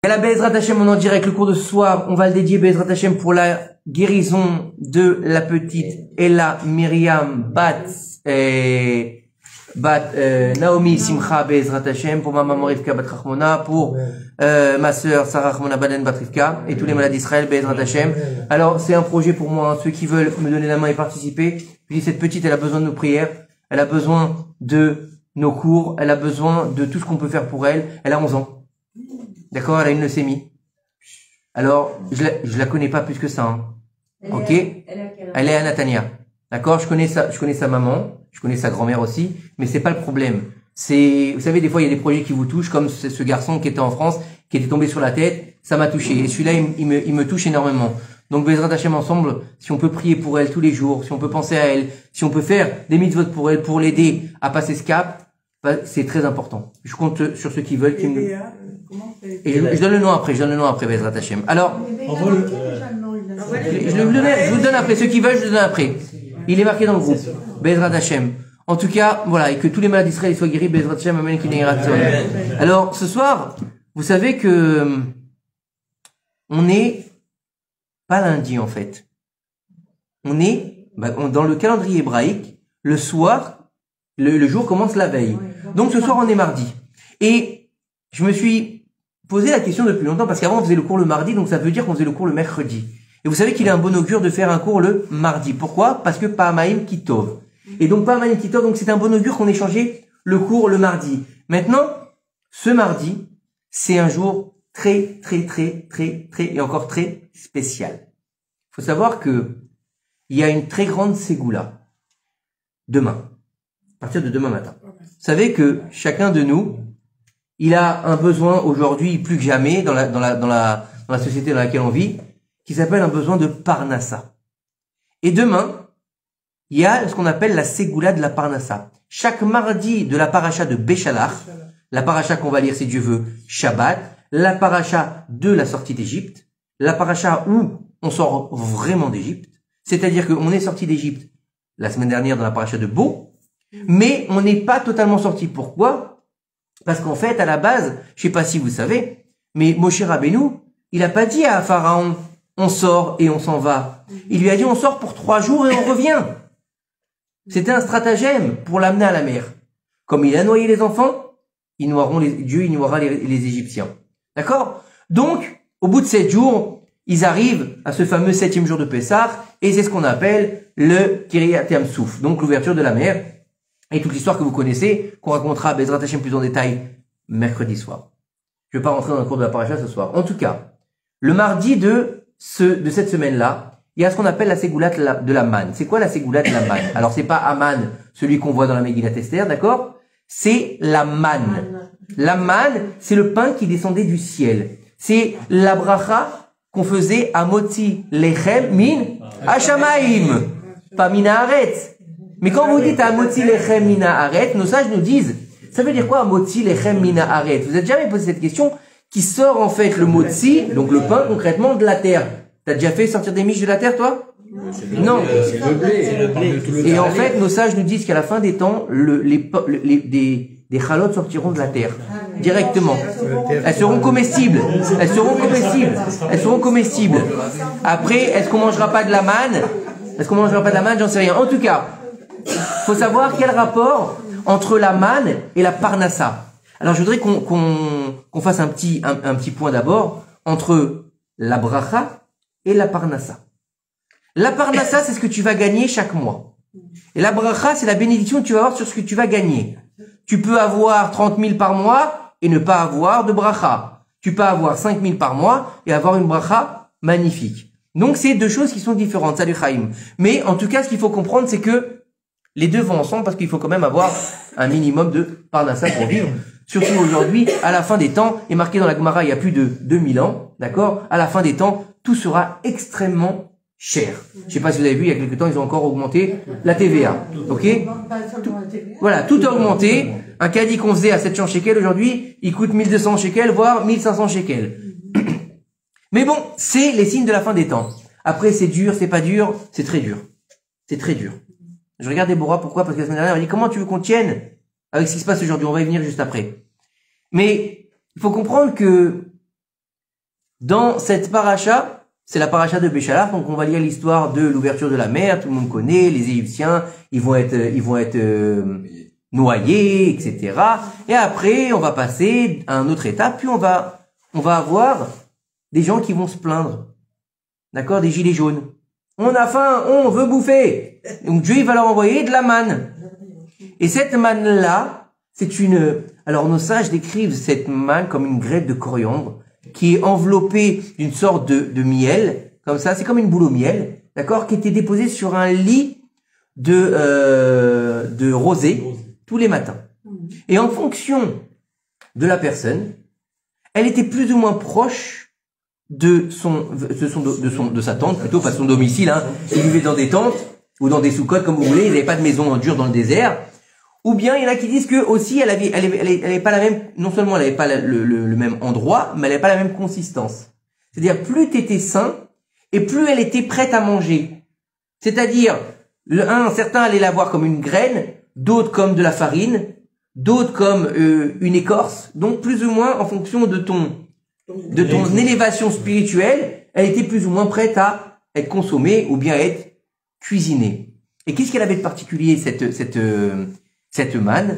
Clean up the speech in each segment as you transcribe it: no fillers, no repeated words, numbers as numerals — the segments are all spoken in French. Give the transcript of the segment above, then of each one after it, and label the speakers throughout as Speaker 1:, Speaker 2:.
Speaker 1: Et la Bezrat Hashem, on en direct, le cours de ce soir, on va le dédier Bezrat Hashem pour la guérison de la petite Ella Myriam Naomi Simcha Bezrat Hashem, pour ma maman Rivka Bat Rachmona, pour ma sœur Sarah Rachmona Baden Bat Rivka, et tous les malades d'Israël Bezrat Hashem. Alors c'est un projet pour moi, hein, ceux qui veulent me donner la main et participer. Je dis, cette petite, elle a besoin de nos prières, elle a besoin de nos cours, elle a besoin de tout ce qu'on peut faire pour elle. Elle a 11 ans. D'accord, elle a une leucémie. Alors, je la connais pas plus que ça. Hein. Ok. Elle est à Natania. D'accord, je connais sa maman, je connais sa grand-mère aussi, mais c'est pas le problème. Vous savez, des fois il y a des projets qui vous touchent, comme ce garçon qui était en France, qui était tombé sur la tête, ça m'a touché. Et celui-là, il me touche énormément. Donc, Bezrat Hashem ensemble, si on peut prier pour elle tous les jours, si on peut penser à elle, si on peut faire des mitzvot pour elle, pour l'aider à passer ce cap, c'est très important. Je compte sur ceux qui veulent. Et je donne le nom après, Bezrat Hashem. Alors, je vous donne après, ceux qui veulent, je vous donne après. Il est marqué dans le groupe. Bezrat Hashem. En tout cas, voilà, et que tous les malades d'Israël soient guéris, Bezrat Hashem, amen, qu'il ait raison. Alors, ce soir, vous savez que on est pas lundi, en fait. On est, dans le calendrier hébraïque, le soir, le jour commence la veille. Donc, ce soir, on est mardi. Et je me suis posé la question depuis longtemps, parce qu'avant, on faisait le cours le mardi, donc ça veut dire qu'on faisait le cours le mercredi. Et vous savez qu'il est un bon augure de faire un cours le mardi. Pourquoi? Parce que Pa'amaim Kitov. Et donc, Pa'amaim Kitov, donc c'est un bon augure qu'on ait changé le cours le mardi. Maintenant, ce mardi, c'est un jour très, et encore très spécial. Il faut savoir que il y a une très grande ségoula demain, à partir de demain matin. Vous savez que chacun de nous, il a un besoin aujourd'hui plus que jamais dans la société dans laquelle on vit, qui s'appelle un besoin de parnassa. Et demain, il y a ce qu'on appelle la ségoula de la parnassa. Chaque mardi de la paracha de Béchalach, la paracha qu'on va lire si Dieu veut, Shabbat, la paracha de la sortie d'Égypte, la paracha où on sort vraiment d'Égypte, c'est-à-dire qu'on est sorti d'Égypte la semaine dernière dans la paracha de Bo, mais on n'est pas totalement sorti. Pourquoi? Parce qu'en fait, à la base, je sais pas si vous savez, mais Moshe Rabbeinu, il a pas dit à Pharaon, on sort et on s'en va. Il lui a dit, on sort pour 3 jours et on revient. C'était un stratagème pour l'amener à la mer. Comme il a noyé les enfants, Dieu noiera les Égyptiens. D'accord? Donc, au bout de 7 jours, ils arrivent à ce fameux 7e jour de Pessah, et c'est ce qu'on appelle le Kiryat Yam-Souf, donc l'ouverture de la mer, et toute l'histoire que vous connaissez, qu'on racontera à Bezrat Hashem plus en détail mercredi soir. Je ne vais pas rentrer dans le cours de la paracha ce soir. En tout cas, le mardi de cette semaine-là, il y a ce qu'on appelle la ségoula de la manne. C'est quoi la ségoula de la manne? Alors, c'est pas Aman, celui qu'on voit dans la Megillat Esther, d'accord? C'est la manne. La manne, c'est le pain qui descendait du ciel. C'est la bracha qu'on faisait à Motzi Lechem Min Hashamaim, pas Mina Haaretz. Mais quand vous dites à Motzi Lechem Mina Haaretz, nos sages nous disent, ça veut dire quoi Motzi Lechem Mina Haaretz? Vous avez jamais posé cette question? Qui sort en fait le Motzi, donc le pain concrètement de la terre. T'as déjà fait sortir des miches de la terre, toi? Non.
Speaker 2: C'est le blé.
Speaker 1: Et en fait, nos sages nous disent qu'à la fin des temps, des chalotes sortiront de la terre. Directement. Elles seront comestibles. Après, est-ce qu'on mangera pas de la manne? J'en sais rien. En tout cas, faut savoir quel rapport entre la manne et la parnassa. Alors, je voudrais qu'on fasse un petit point d'abord entre la bracha et la parnassa. La parnassa, c'est ce que tu vas gagner chaque mois. Et la bracha, c'est la bénédiction que tu vas avoir sur ce que tu vas gagner. Tu peux avoir 30 000 par mois et ne pas avoir de bracha. Tu peux avoir 5 000 par mois et avoir une bracha magnifique. Donc, c'est deux choses qui sont différentes. Salut Chaim. Mais, en tout cas, ce qu'il faut comprendre, c'est que les deux vont ensemble parce qu'il faut quand même avoir un minimum de parnassa pour vivre. Surtout aujourd'hui, à la fin des temps, et marqué dans la Gemara il y a plus de 2000 ans, d'accord? À la fin des temps, tout sera extrêmement cher. Je sais pas si vous avez vu, il y a quelque temps, ils ont encore augmenté la TVA. Ok? Voilà, tout a augmenté. Un caddie qu'on faisait à 700 shekels aujourd'hui, il coûte 1200 shekels, voire 1500 shekels. Mais bon, c'est les signes de la fin des temps. Après, c'est dur, c'est pas dur, c'est très dur. C'est très dur. Je regarde Déborah, pourquoi? Parce que la semaine dernière, elle dit, comment tu veux qu'on tienne avec ce qui se passe aujourd'hui? On va y venir juste après. Mais, il faut comprendre que Dans cette paracha, c'est la paracha de Béchalach, donc on va lire l'histoire de l'ouverture de la mer, tout le monde connaît, les Égyptiens, ils vont être noyés, etc. Et après, on va passer à une autre étape, puis on va avoir des gens qui vont se plaindre. D'accord? Des gilets jaunes. On a faim, on veut bouffer. Donc Dieu, il va leur envoyer de la manne. Et cette manne-là, alors nos sages décrivent cette manne comme une graine de coriandre qui est enveloppée d'une sorte de miel, comme ça, c'est comme une boule au miel, d'accord, qui était déposée sur un lit de rosée tous les matins. Et en fonction de la personne, elle était plus ou moins proche de sa tente, plutôt pas son domicile, hein. Ils vivaient dans des tentes ou dans des sous-cotes, comme vous voulez, ils n'avaient pas de maison en dur dans le désert. Ou bien, il y en a qui disent que aussi, elle avait pas la même, non seulement elle avait pas le même endroit, mais elle avait pas la même consistance. C'est-à-dire, plus t'étais sain, et plus elle était prête à manger. C'est-à-dire, certains allaient la voir comme une graine, d'autres comme de la farine, d'autres comme une écorce. Donc, plus ou moins, en fonction de ton élévation spirituelle, elle était plus ou moins prête à être consommée, ou bien à être cuisinée. Et qu'est-ce qu'elle avait de particulier, cette manne,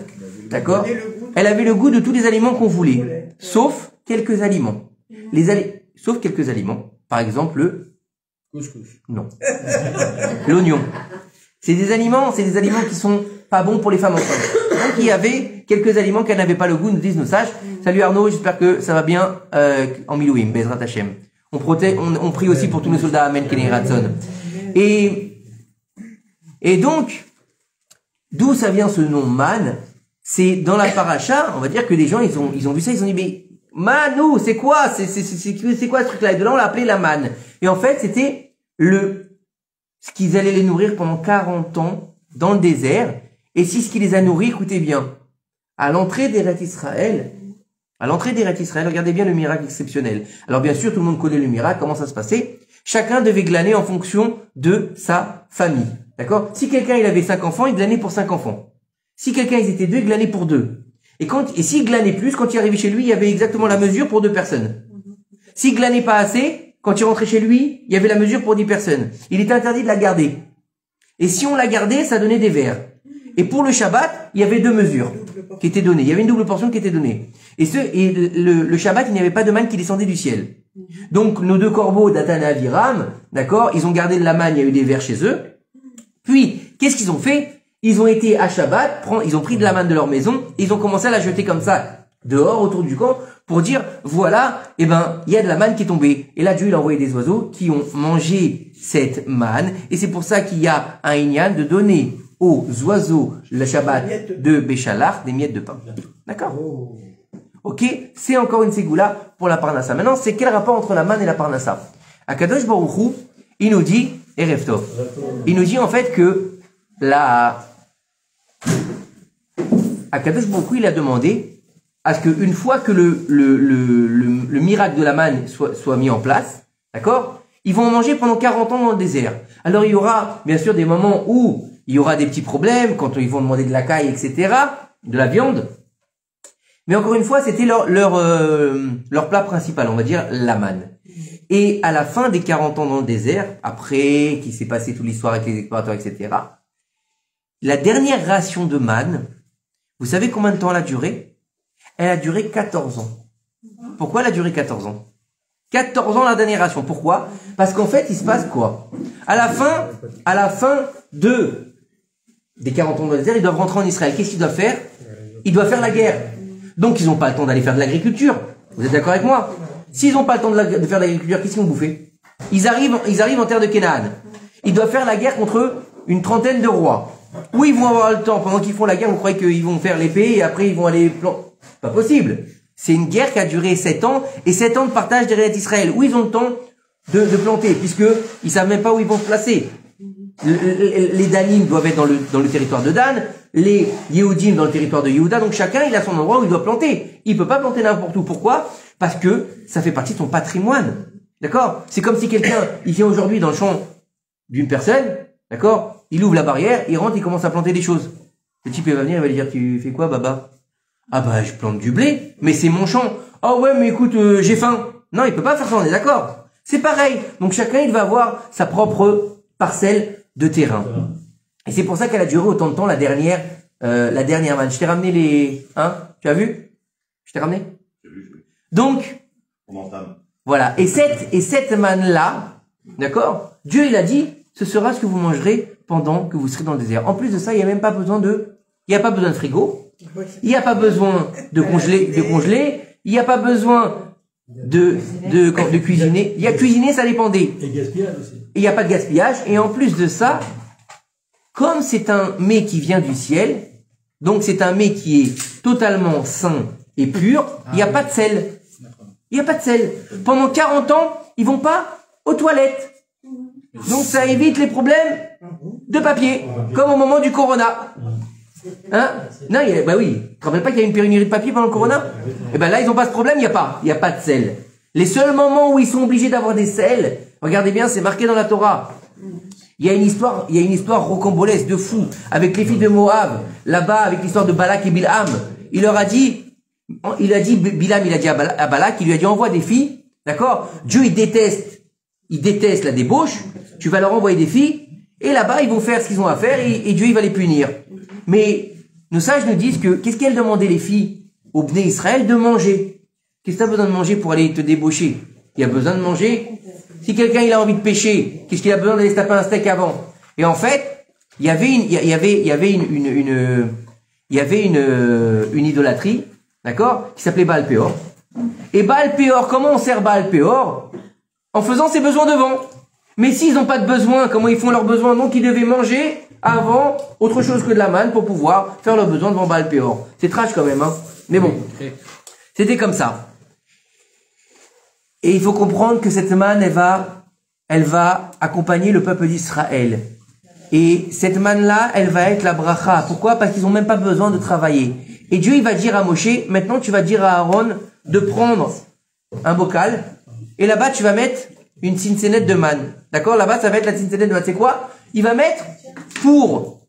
Speaker 1: d'accord? Elle avait le goût de tous les aliments qu'on voulait, sauf quelques aliments. Sauf quelques aliments. Par exemple, le
Speaker 2: couscous.
Speaker 1: Non. L'oignon. C'est des aliments qui sont pas bons pour les femmes enceintes. Donc il y avait quelques aliments qu'elles n'avaient pas le goût, nous disent nos sages. Salut Arnaud, j'espère que ça va bien en Milouim, Bezrat Hashem. On prie aussi pour tous nos soldats, Amen, Kenny Ratson. Et donc, d'où ça vient ce nom man? C'est dans la paracha, on va dire que les gens ils ont vu ça, ils ont dit mais Manou, c'est quoi? C'est quoi ce truc-là? Et de là on l'a appelé la manne. Et en fait, c'était ce qu'ils allaient les nourrir pendant 40 ans dans le désert. Et si ce qui les a nourris, écoutez bien, à l'entrée d'Eretz Israël, regardez bien le miracle exceptionnel. Alors bien sûr, tout le monde connaît le miracle, comment ça se passait? Chacun devait glaner en fonction de sa famille. D'accord? Si quelqu'un il avait 5 enfants, il glanait pour 5 enfants. Si quelqu'un ils étaient 2, il glanait pour 2. Et s'il glanait plus, quand il arrivait chez lui, il y avait exactement la mesure pour 2 personnes. S'il glanait pas assez, quand il rentrait chez lui, il y avait la mesure pour 10 personnes. Il était interdit de la garder. Et si on la gardait, ça donnait des vers. Et pour le Shabbat, il y avait 2 mesures qui étaient données. Il y avait une double portion qui était donnée. Et le Shabbat, il n'y avait pas de manne qui descendait du ciel. Donc, nos 2 corbeaux, Datan et Aviram, d'accord, ils ont gardé de la manne, il y a eu des vers chez eux. Puis, qu'est-ce qu'ils ont fait? Ils ont été à Shabbat, ils ont pris de la manne de leur maison, et ils ont commencé à la jeter comme ça, dehors, autour du camp, pour dire, voilà, il y a de la manne qui est tombée. Et là, Dieu, il a envoyé des oiseaux qui ont mangé cette manne, et c'est pour ça qu'il y a un inyan de donner aux oiseaux, le Shabbat de Béchalach, des miettes de pain. D'accord? Ok? C'est encore une ségoula pour la parnassa. Maintenant, c'est quel rapport entre la manne et la parnassa? Akadosh Baruch Hu, il nous dit, Erev Tov. Il nous dit en fait que Akadosh Baruch Hu, il a demandé à ce qu'une fois que le miracle de la manne soit mis en place, d'accord, ils vont en manger pendant 40 ans dans le désert. Alors il y aura bien sûr des moments où il y aura des petits problèmes, quand ils vont demander de la caille, etc., de la viande. Mais encore une fois, c'était leur plat principal, on va dire la manne. Et à la fin des 40 ans dans le désert, après qu'il s'est passé toute l'histoire avec les explorateurs, etc., la dernière ration de manne, vous savez combien de temps elle a duré? Elle a duré 14 ans. Pourquoi elle a duré 14 ans? 14 ans la dernière ration. Pourquoi? Parce qu'en fait, il se passe quoi? À la fin des 40 ans dans le désert, ils doivent rentrer en Israël. Qu'est-ce qu'ils doivent faire? Ils doivent faire la guerre. Donc, ils n'ont pas le temps d'aller faire de l'agriculture. Vous êtes d'accord avec moi? S'ils n'ont pas le temps de faire de l'agriculture, qu'est-ce qu'ils vont bouffer? Ils arrivent en terre de Canaan. Ils doivent faire la guerre contre une trentaine de rois. Où ils vont avoir le temps? Pendant qu'ils font la guerre, vous croyez qu'ils vont faire l'épée et après ils vont aller Pas possible. C'est une guerre qui a duré 7 ans et 7 ans de partage d'Eretz Israël. Où ils ont le temps de planter, puisque ils savent même pas où ils vont se placer. Les Danim doivent être dans le territoire de Dan, les Yehudim dans le territoire de Yehuda, donc chacun il a son endroit où il doit planter. Il peut pas planter n'importe où. Pourquoi? Parce que ça fait partie de son patrimoine. D'accord? C'est comme si quelqu'un, il vient aujourd'hui dans le champ d'une personne, d'accord? Il ouvre la barrière, il rentre, il commence à planter des choses. Le type il va venir, il va lui dire, tu fais quoi, baba? Ah bah je plante du blé, mais c'est mon champ. Ah ouais, mais écoute, j'ai faim. Non, il peut pas faire ça, on est d'accord. C'est pareil. Donc chacun, il va avoir sa propre parcelle de terrain. Et c'est pour ça qu'elle a duré autant de temps, la dernière manne. Je t'ai ramené les... Hein? Tu as vu? Je t'ai ramené? Donc, voilà. Et cette manne-là, d'accord? Dieu, il a dit, ce sera ce que vous mangerez pendant que vous serez dans le désert. En plus de ça, il n'y a même pas besoin de frigo. Il n'y a pas besoin de congeler. Il n'y a pas besoin de cuisiner. Il y a cuisiner, ça dépendait.
Speaker 2: Et gaspillage aussi.
Speaker 1: Il n'y a pas de gaspillage. Et en plus de ça, comme c'est un mets qui vient du ciel, donc c'est un mets qui est totalement sain et pur, il n'y a pas de sel. Il n'y a pas de sel. Pendant 40 ans, ils vont pas aux toilettes. Donc ça évite les problèmes de papier, comme au moment du corona. Hein? Non, bah oui. Tu te rappelles pas qu'il y a une pénurie de papier pendant le corona? Eh ben là, ils n'ont pas ce problème, il n'y a pas de sel. Les seuls moments où ils sont obligés d'avoir des sels, regardez bien, c'est marqué dans la Torah. Il y a une histoire rocambolesque de fou, avec les filles de Moab, là-bas, avec l'histoire de Balak et Bilham. Bilam, il a dit à Balak, il lui a dit, envoie des filles, d'accord? Dieu, il déteste la débauche, tu vas leur envoyer des filles, et là-bas, ils vont faire ce qu'ils ont à faire, et Dieu, il va les punir. Mais nos sages nous disent que, qu'est-ce qu'elles demandaient les filles au Bné Israël? De manger. Qu'est-ce que tu as besoin de manger pour aller te débaucher? Il y a besoin de manger. Si quelqu'un il a envie de pêcher, qu'est-ce qu'il a besoin d'aller se taper un steak avant? Et en fait, il y avait une idolâtrie, d'accord, qui s'appelait Baal Péor. Et Baal Péor, comment on sert Baal Péor? En faisant ses besoins devant. Mais s'ils n'ont pas de besoin, comment ils font leurs besoins? Donc ils devaient manger avant autre chose que de la manne pour pouvoir faire leurs besoins devant Baal Péor. C'est trash quand même, hein. Mais bon, c'était comme ça. Et il faut comprendre que cette manne, elle va accompagner le peuple d'Israël. Et cette manne-là, elle va être la bracha. Pourquoi? Parce qu'ils n'ont même pas besoin de travailler. Et Dieu, il va dire à Moshe, maintenant tu vas dire à Aaron de prendre un bocal, et là-bas tu vas mettre une tzintzénette de manne. D'accord? Là-bas, ça va être la tzintzénette de manne. C'est quoi? Il va mettre pour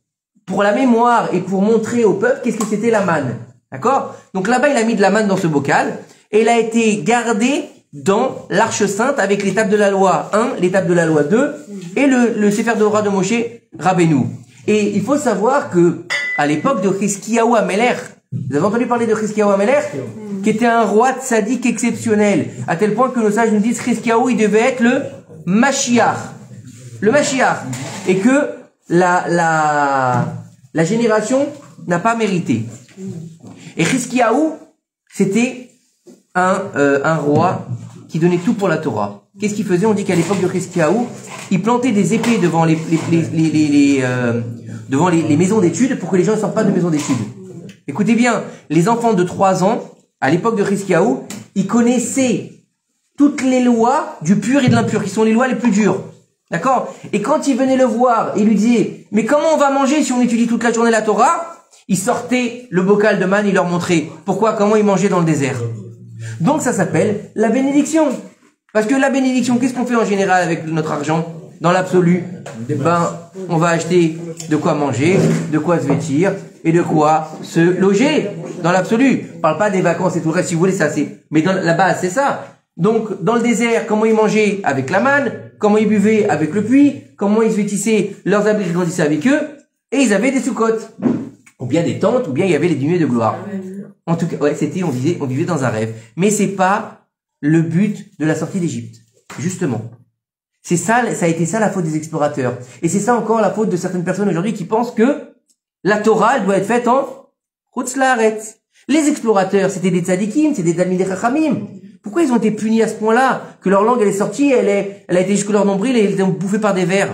Speaker 1: la mémoire et pour montrer au peuple qu'est-ce que c'était la manne. D'accord? Donc là-bas, il a mis de la manne dans ce bocal, et il a été gardé dans l'Arche Sainte avec l'étape de la loi 1, l'étape de la loi 2 et le Sefer Torah de Moshe Rabbeinu. Et il faut savoir que à l'époque de Chizkiyahu HaMelech, vous avez entendu parler de Chizkiyahu HaMelech, qui était un roi tzaddik exceptionnel, à tel point que nos sages nous disent Chizkiyahu, il devait être le Mashiach. Le Mashiach. Et que la génération n'a pas mérité. Et Chizkiyahu, c'était un roi qui donnait tout pour la Torah. Qu'est-ce qu'il faisait? On dit qu'à l'époque de Chizkiyahu, il plantait des épées devant les maisons d'études pour que les gens ne sortent pas de maisons d'études. Écoutez bien, les enfants de 3 ans, à l'époque de Chizkiyahu, ils connaissaient toutes les lois du pur et de l'impur, qui sont les lois les plus dures. D'accord? Et quand ils venaient le voir, ils lui disaient, mais comment on va manger si on étudie toute la journée la Torah? Ils sortaient le bocal de manne, ils leur montraient pourquoi, comment ils mangeaient dans le désert. Donc ça s'appelle la bénédiction. Parce que la bénédiction, qu'est-ce qu'on fait en général avec notre argent? Dans l'absolu, on va acheter de quoi manger, de quoi se vêtir et de quoi se loger. Dans l'absolu. On parle pas des vacances et tout le reste, si vous voulez, ça c'est. Mais dans la base, c'est ça. Donc, dans le désert, comment ils mangeaient avec la manne, comment ils buvaient avec le puits, comment ils se vêtissaient, leurs habits grandissaient avec eux, et ils avaient des soukottes. Ou bien des tentes, ou bien il y avait les nuées de gloire. En tout cas, ouais, on vivait dans un rêve. Mais c'est pas le but de la sortie d'Égypte. Justement. C'est ça, ça a été ça la faute des explorateurs. Et c'est ça encore la faute de certaines personnes aujourd'hui qui pensent que la Torah, elle doit être faite en Chutz La'aretz. Les explorateurs, c'était des tzadikim, c'était des talmidei chachamim. Pourquoi ils ont été punis à ce point-là? Que leur langue, elle est sortie, elle a été jusqu'à leur nombril et ils ont bouffé par des vers.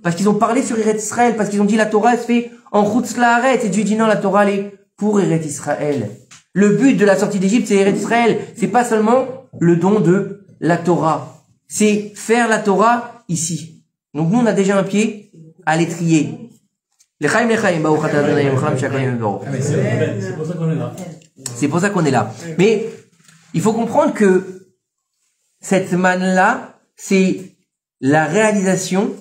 Speaker 1: Parce qu'ils ont parlé sur Eretz Israël, parce qu'ils ont dit la Torah, elle se fait en Chutz La'aretz. Et Dieu dit non, la Torah, elle est pour Eretz Israël. Le but de la sortie d'Égypte, c'est Eretz Israël. C'est pas seulement le don de la Torah. C'est faire la Torah ici. Donc nous, on a déjà un pied à l'étrier.
Speaker 2: C'est pour ça qu'on est là.
Speaker 1: C'est pour ça qu'on est là. Mais il faut comprendre que cette manne-là, c'est la réalisation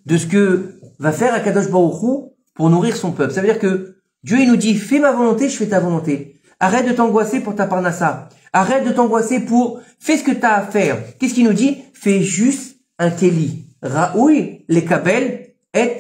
Speaker 1: de ce que va faire Akadosh Baruch Hu pour nourrir son peuple. Ça veut dire que Dieu, il nous dit, fais ma volonté, je fais ta volonté. Arrête de t'angoisser pour ta parnassa. Arrête de t'angoisser pour, fais ce que tu as à faire. Qu'est-ce qu'il nous dit? Fais juste un keli. Raoui, les kabel, et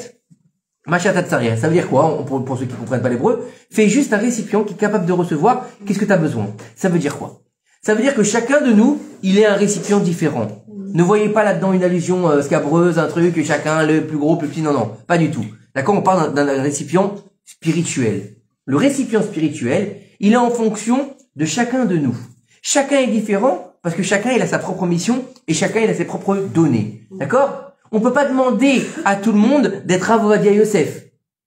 Speaker 1: machatatsaria. Ça veut dire quoi? Pour ceux qui comprennent pas l'hébreu, fais juste un récipient qui est capable de recevoir qu'est-ce que tu as besoin. Ça veut dire quoi? Ça veut dire que chacun de nous, il est un récipient différent. Ne voyez pas là-dedans une allusion scabreuse, un truc, chacun le plus gros, plus petit. Non, non, pas du tout. D'accord? On parle d'un récipient spirituel. Le récipient spirituel, il est en fonction de chacun de nous. Chacun est différent parce que chacun il a sa propre mission et chacun il a ses propres données. D'accord? On peut pas demander à tout le monde d'être Avodia Yosef.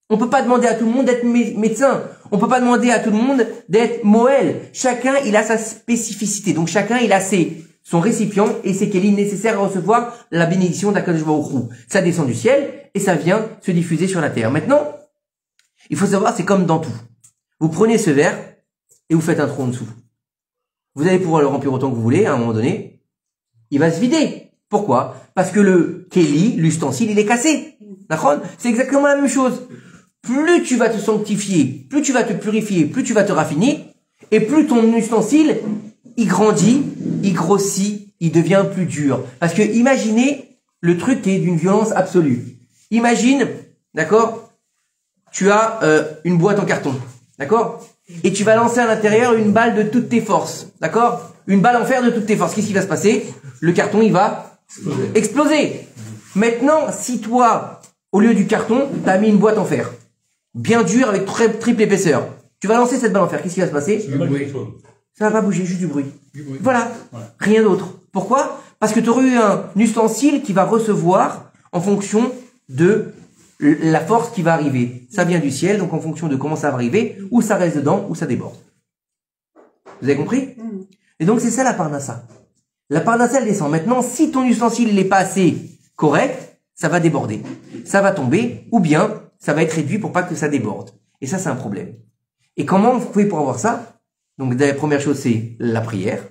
Speaker 1: On peut pas demander à tout le monde d'être médecin. On peut pas demander à tout le monde d'être Moël. Chacun il a sa spécificité. Donc chacun il a son récipient et ses kélim nécessaires à recevoir la bénédiction d'Akadosh Baruch Hu. Ça descend du ciel et ça vient se diffuser sur la terre. Maintenant, il faut savoir, c'est comme dans tout. Vous prenez ce verre et vous faites un trou en dessous. Vous allez pouvoir le remplir autant que vous voulez, à un moment donné, il va se vider. Pourquoi? Parce que le kéli, l'ustensile, il est cassé. D'accord? C'est exactement la même chose. Plus tu vas te sanctifier, plus tu vas te purifier, plus tu vas te raffiner, et plus ton ustensile, il grandit, il grossit, il devient plus dur. Parce que imaginez le truc qui est d'une violence absolue. Imagine, d'accord, tu as une boîte en carton, d'accord? Et tu vas lancer à l'intérieur une balle de toutes tes forces, d'accord? Une balle en fer de toutes tes forces. Qu'est-ce qui va se passer? Le carton, il va exploser. Maintenant, si toi, au lieu du carton, tu as mis une boîte en fer, bien dure avec triple épaisseur, tu vas lancer cette balle en fer. Qu'est-ce qui va se passer? Ça va pas bouger, juste du bruit. Voilà, rien d'autre. Pourquoi? Parce que tu aurais eu un ustensile qui va recevoir en fonction de la force qui va arriver. Ça vient du ciel, donc en fonction de comment ça va arriver, ou ça reste dedans, ou ça déborde. Vous avez compris? Et donc c'est ça la parnassa. La parnassa, elle descend. Maintenant, si ton ustensile n'est pas assez correct, ça va déborder. Ça va tomber, ou bien ça va être réduit pour pas que ça déborde. Et ça, c'est un problème. Et comment vous pouvez pour avoir ça? Donc la première chose, c'est la prière.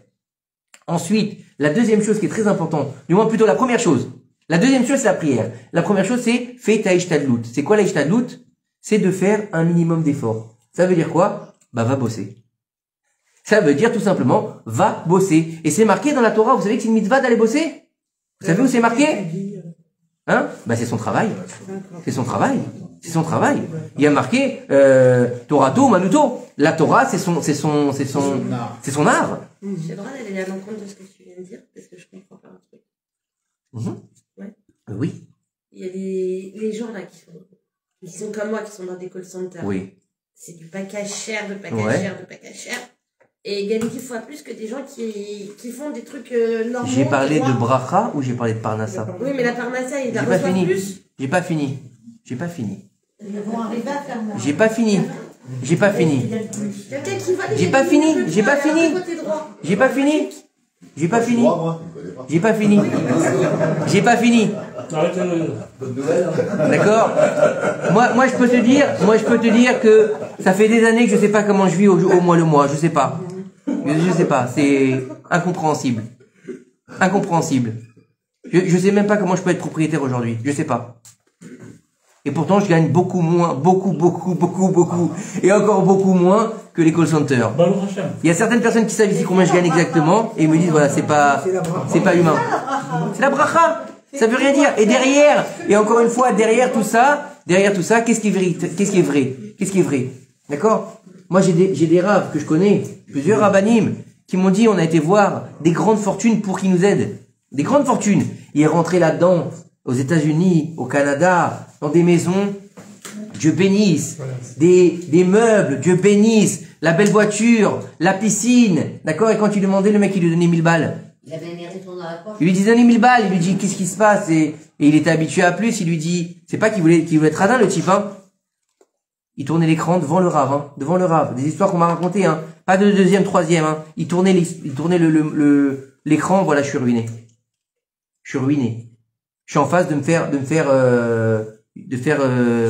Speaker 1: Ensuite, la deuxième chose qui est très importante, du moins plutôt la première chose, la deuxième chose, c'est la prière. La première chose, c'est fais ta ishtadlut. C'est quoi la ishtadlut? C'est de faire un minimum d'efforts. Ça veut dire quoi? Bah, va bosser. Ça veut dire tout simplement, va bosser. Et c'est marqué dans la Torah, vous savez que c'est une mitzvah d'aller bosser? Vous savez où c'est marqué? Hein? Bah, c'est son travail. C'est son travail. C'est son travail. Il y a marqué, Torato, Manuto. La Torah, c'est son art.
Speaker 3: J'ai le droit d'aller à l'encontre de ce que tu viens de dire, parce que je comprends pas un truc. Ouais.
Speaker 1: Oui.
Speaker 3: Il y a les gens là qui sont comme moi, qui sont dans des call centers.
Speaker 1: Oui.
Speaker 3: C'est du package cher, de package
Speaker 1: Ouais.
Speaker 3: cher, de package cher. Et il gagne 10 fois plus que des gens qui font des trucs normaux.
Speaker 1: J'ai parlé de bracha ou j'ai parlé de parnassa?
Speaker 3: Oui, mais la parnassa, il la
Speaker 1: J'ai pas
Speaker 3: reçoit
Speaker 1: fini.
Speaker 3: plus.
Speaker 1: J'ai pas fini. J'ai pas fini.
Speaker 4: Ils vont arriver à faire moins.
Speaker 1: J'ai pas fini. J'ai pas fini.
Speaker 3: Quelqu'un qui va
Speaker 1: J'ai pas fini. J'ai pas fini. J'ai pas fini. J'ai pas fini. J'ai pas fini. J'ai pas fini. D'accord? Moi, je peux te dire que ça fait des années que je sais pas comment je vis au mois le mois. Je sais pas. Je sais pas. C'est incompréhensible. Incompréhensible. Je sais même pas comment je peux être propriétaire aujourd'hui. Je sais pas. Et pourtant, je gagne beaucoup moins, beaucoup, et encore beaucoup moins que les call centers. Il y a certaines personnes qui savent ici combien je gagne exactement, et ils me disent, voilà, c'est pas humain. C'est la bracha. Ça veut rien dire. Et derrière, et encore une fois, derrière tout ça, qu'est-ce qui est vrai? Qu'est-ce qui est vrai? D'accord? Moi, j'ai des raves que je connais, plusieurs rabbanim, qui m'ont dit, on a été voir des grandes fortunes pour qu'ils nous aident. Des grandes fortunes. Il est rentré là-dedans, aux États-Unis, au Canada, dans des maisons, Dieu bénisse, des meubles, Dieu bénisse, la belle voiture, la piscine, d'accord? Et quand il demandait, le mec, il lui donnait 1000 balles.
Speaker 4: Il avait mérité dans la poche.
Speaker 1: Il lui disait 1000 balles, il lui dit, qu'est-ce qui se passe? Et il était habitué à plus, il lui dit, c'est pas qu'il voulait être radin, le type, hein. Il tournait l'écran devant le rave, hein, devant le rave. Des histoires qu'on m'a racontées, hein. Pas de deuxième, troisième, hein. Il tournait l'écran, voilà, je suis ruiné. Je suis ruiné. Je suis en phase de me faire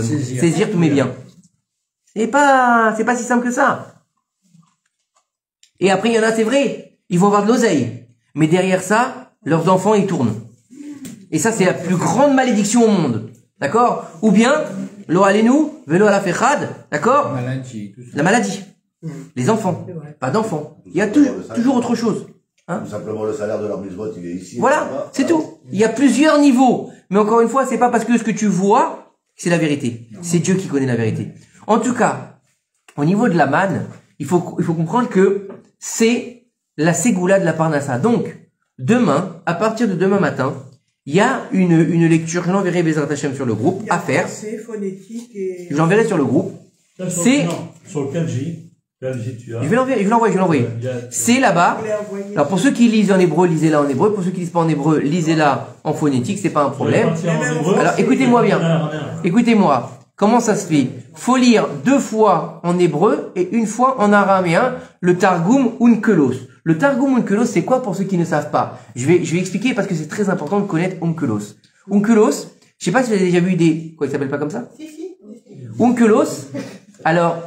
Speaker 1: saisir tous mes biens. C'est pas si simple que ça. Et après, il y en a, c'est vrai, ils vont avoir de l'oseille. Mais derrière ça, leurs enfants, ils tournent. Et ça, c'est la plus grande malédiction au monde. D'accord? Ou bien, lo alenu, velo ala fechad, d'accord? La maladie. Les enfants, pas d'enfants. Il y a toujours autre chose.
Speaker 5: Tout simplement, le salaire de leur mitzvot, il est ici.
Speaker 1: Voilà, c'est tout. Il y a plusieurs niveaux. Mais encore une fois, c'est pas parce que ce que tu vois, c'est la vérité. C'est Dieu qui connaît la vérité. En tout cas, au niveau de la manne, il faut comprendre que c'est la ségoula de la Parnassa. Donc, demain, à partir de demain matin, il y a une lecture, je l'enverrai Bezrat Hashem sur le groupe, à faire.
Speaker 6: C'est phonétique et...
Speaker 1: J'enverrai sur le groupe. C'est...
Speaker 2: Sur le 4J, tu as...
Speaker 1: Je vais l'envoyer. C'est là-bas. Alors pour ceux qui lisent en hébreu, lisez-la en hébreu. Pour ceux qui lisent pas en hébreu, lisez-la en phonétique, c'est pas un problème. Alors écoutez-moi bien. Écoutez-moi. Comment ça se fait? Faut lire 2 fois en hébreu et 1 fois en araméen le Targum Onkelos. Le Targum Onkelos, c'est quoi pour ceux qui ne savent pas? Je vais expliquer parce que c'est très important de connaître Onkelos. Onkelos, je sais pas si vous avez déjà vu des... Quoi, il s'appelle pas comme ça?
Speaker 6: Si.
Speaker 1: Onkelos, alors,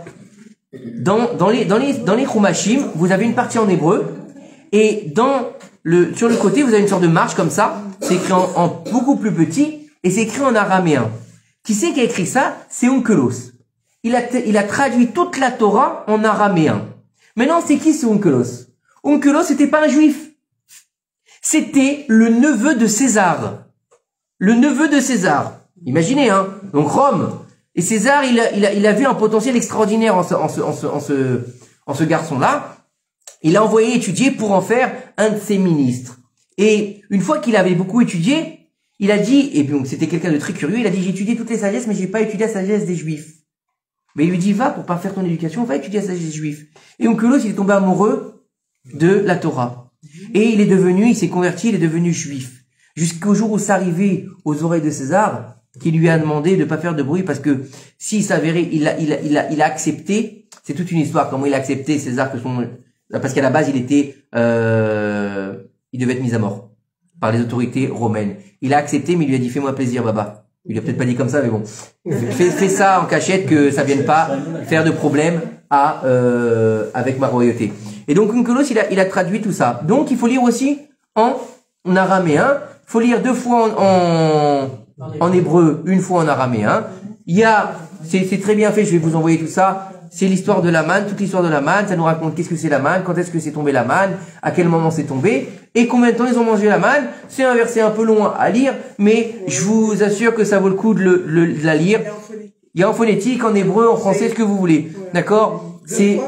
Speaker 1: dans les Chumashim, vous avez une partie en hébreu, et sur le côté, vous avez une sorte de marche comme ça, c'est écrit en beaucoup plus petit, et c'est écrit en araméen. Qui c'est qui a écrit ça? C'est Onkelos. Il a traduit toute la Torah en araméen. Maintenant, c'est qui ce Onkelos? Onkelos, c'était pas un juif. C'était le neveu de César. Le neveu de César. Imaginez, hein. Donc Rome. Et César, il a vu un potentiel extraordinaire en ce garçon-là. Il l'a envoyé étudier pour en faire un de ses ministres. Et une fois qu'il avait beaucoup étudié, il a dit, et donc c'était quelqu'un de très curieux, il a dit, j'ai étudié toutes les sagesses, mais j'ai pas étudié la sagesse des Juifs. Mais il lui dit, va, pour pas faire ton éducation, va étudier la sagesse des Juifs. Et Onkelos, il est tombé amoureux de la Torah. Et il s'est converti, il est devenu juif. Jusqu'au jour où c'est arrivé aux oreilles de César, qui lui a demandé de pas faire de bruit, parce que s'il s'avérait, il a accepté, c'est toute une histoire, comment il a accepté César parce qu'à la base, il devait être mis à mort par les autorités romaines. Il a accepté, mais il lui a dit, fais-moi plaisir, baba. Il lui a peut-être pas dit comme ça, mais bon. Fais ça en cachette, que ça vienne pas faire de problème avec ma royauté. Et donc, Onkelos, il a traduit tout ça. Donc, il faut lire aussi en araméen. Il faut lire 2 fois en hébreu, 1 fois en araméen. C'est très bien fait, je vais vous envoyer tout ça. C'est l'histoire de la manne, toute l'histoire de la manne. Ça nous raconte qu'est-ce que c'est la manne, quand est-ce que c'est tombé la manne, à quel moment c'est tombé, et combien de temps ils ont mangé la manne. C'est un verset un peu long à lire, mais je vous assure que ça vaut le coup de la lire. Il y a en phonétique, en hébreu, en français, ce que vous voulez. D'accord? C'est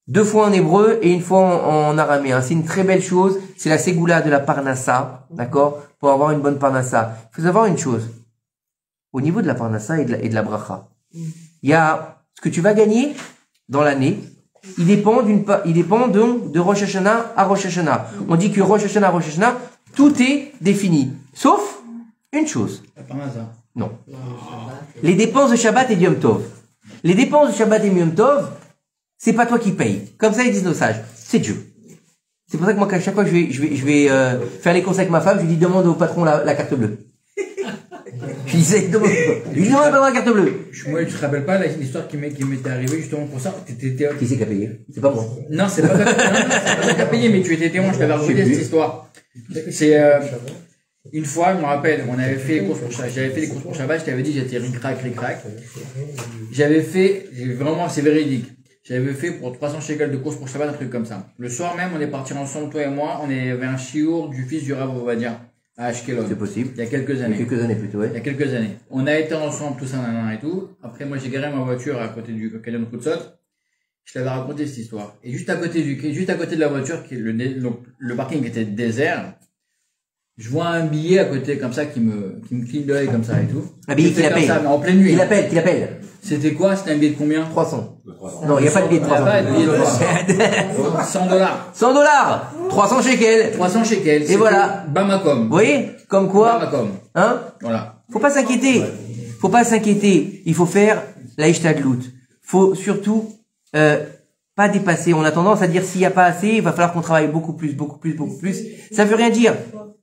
Speaker 1: 2 fois en hébreu et 1 fois en araméen. C'est une très belle chose. C'est la ségoula de la Parnassa. D'accord? Pour avoir une bonne Parnassa. Il faut savoir une chose. Au niveau de la Parnassa et de la bracha, il y a ce que tu vas gagner dans l'année. Il dépend donc de Rosh Hashanah à Rosh Hashanah. On dit que Rosh Hashanah à Rosh Hashanah, tout est défini. Sauf une chose. Non. Les dépenses de Shabbat et de Yom Tov. Les dépenses de Shabbat et de Yom Tov, c'est pas toi qui payes. Comme ça, ils disent nos sages. C'est Dieu. C'est pour ça que moi, à chaque fois que je vais faire les courses avec ma femme, je lui dis, demande au patron la carte bleue. Je lui disais, demande la carte bleue.
Speaker 7: Moi, tu te rappelles pas l'histoire qui m'était arrivée justement pour ça?
Speaker 1: Qui c'est qui a payé? C'est pas moi.
Speaker 7: Non, c'est pas toi qui a payé, mais tu étais témoin, je t'avais raconté cette histoire. C'est, une fois, je me rappelle, j'avais fait les courses pour Shabbat, je t'avais dit, j'étais ric-rac. Vraiment, c'est véridique. J'avais fait pour 300 shekels de courses pour Shabbat, un truc comme ça. Le soir même, on est partis ensemble, toi et moi, on avait un chiour du fils du Rav Ovadia, à Ashkelon.
Speaker 1: C'est possible.
Speaker 7: Il y a quelques années.
Speaker 1: Plutôt, ouais.
Speaker 7: Il y a quelques années. On a été ensemble, tout ça, et tout. Après, moi, j'ai garé ma voiture à côté du Canyon Kutzot. Je t'avais raconté cette histoire. Et juste à côté de la voiture, le parking était désert. Je vois un billet à côté, comme ça, qui me cligne de l'œil, comme ça et tout. Un billet qu'il appelle. En pleine nuit.
Speaker 1: Qu'il appelle.
Speaker 7: C'était quoi? C'était un billet de combien?
Speaker 1: 300. Non, il n'y a pas de billet de 300.
Speaker 7: Il n'y a pas de billet de 100 $.
Speaker 1: 100 $. 300 shekels.
Speaker 7: 300 shekels.
Speaker 1: Et voilà.
Speaker 7: Bamakom.
Speaker 1: Vous voyez? Comme quoi?
Speaker 7: Bamakom.
Speaker 1: Hein?
Speaker 7: Voilà.
Speaker 1: Faut pas s'inquiéter. Il faut faire la ishtadlout. Faut surtout, pas dépasser. On a tendance à dire s'il n'y a pas assez, il va falloir qu'on travaille beaucoup plus. Ça veut rien dire.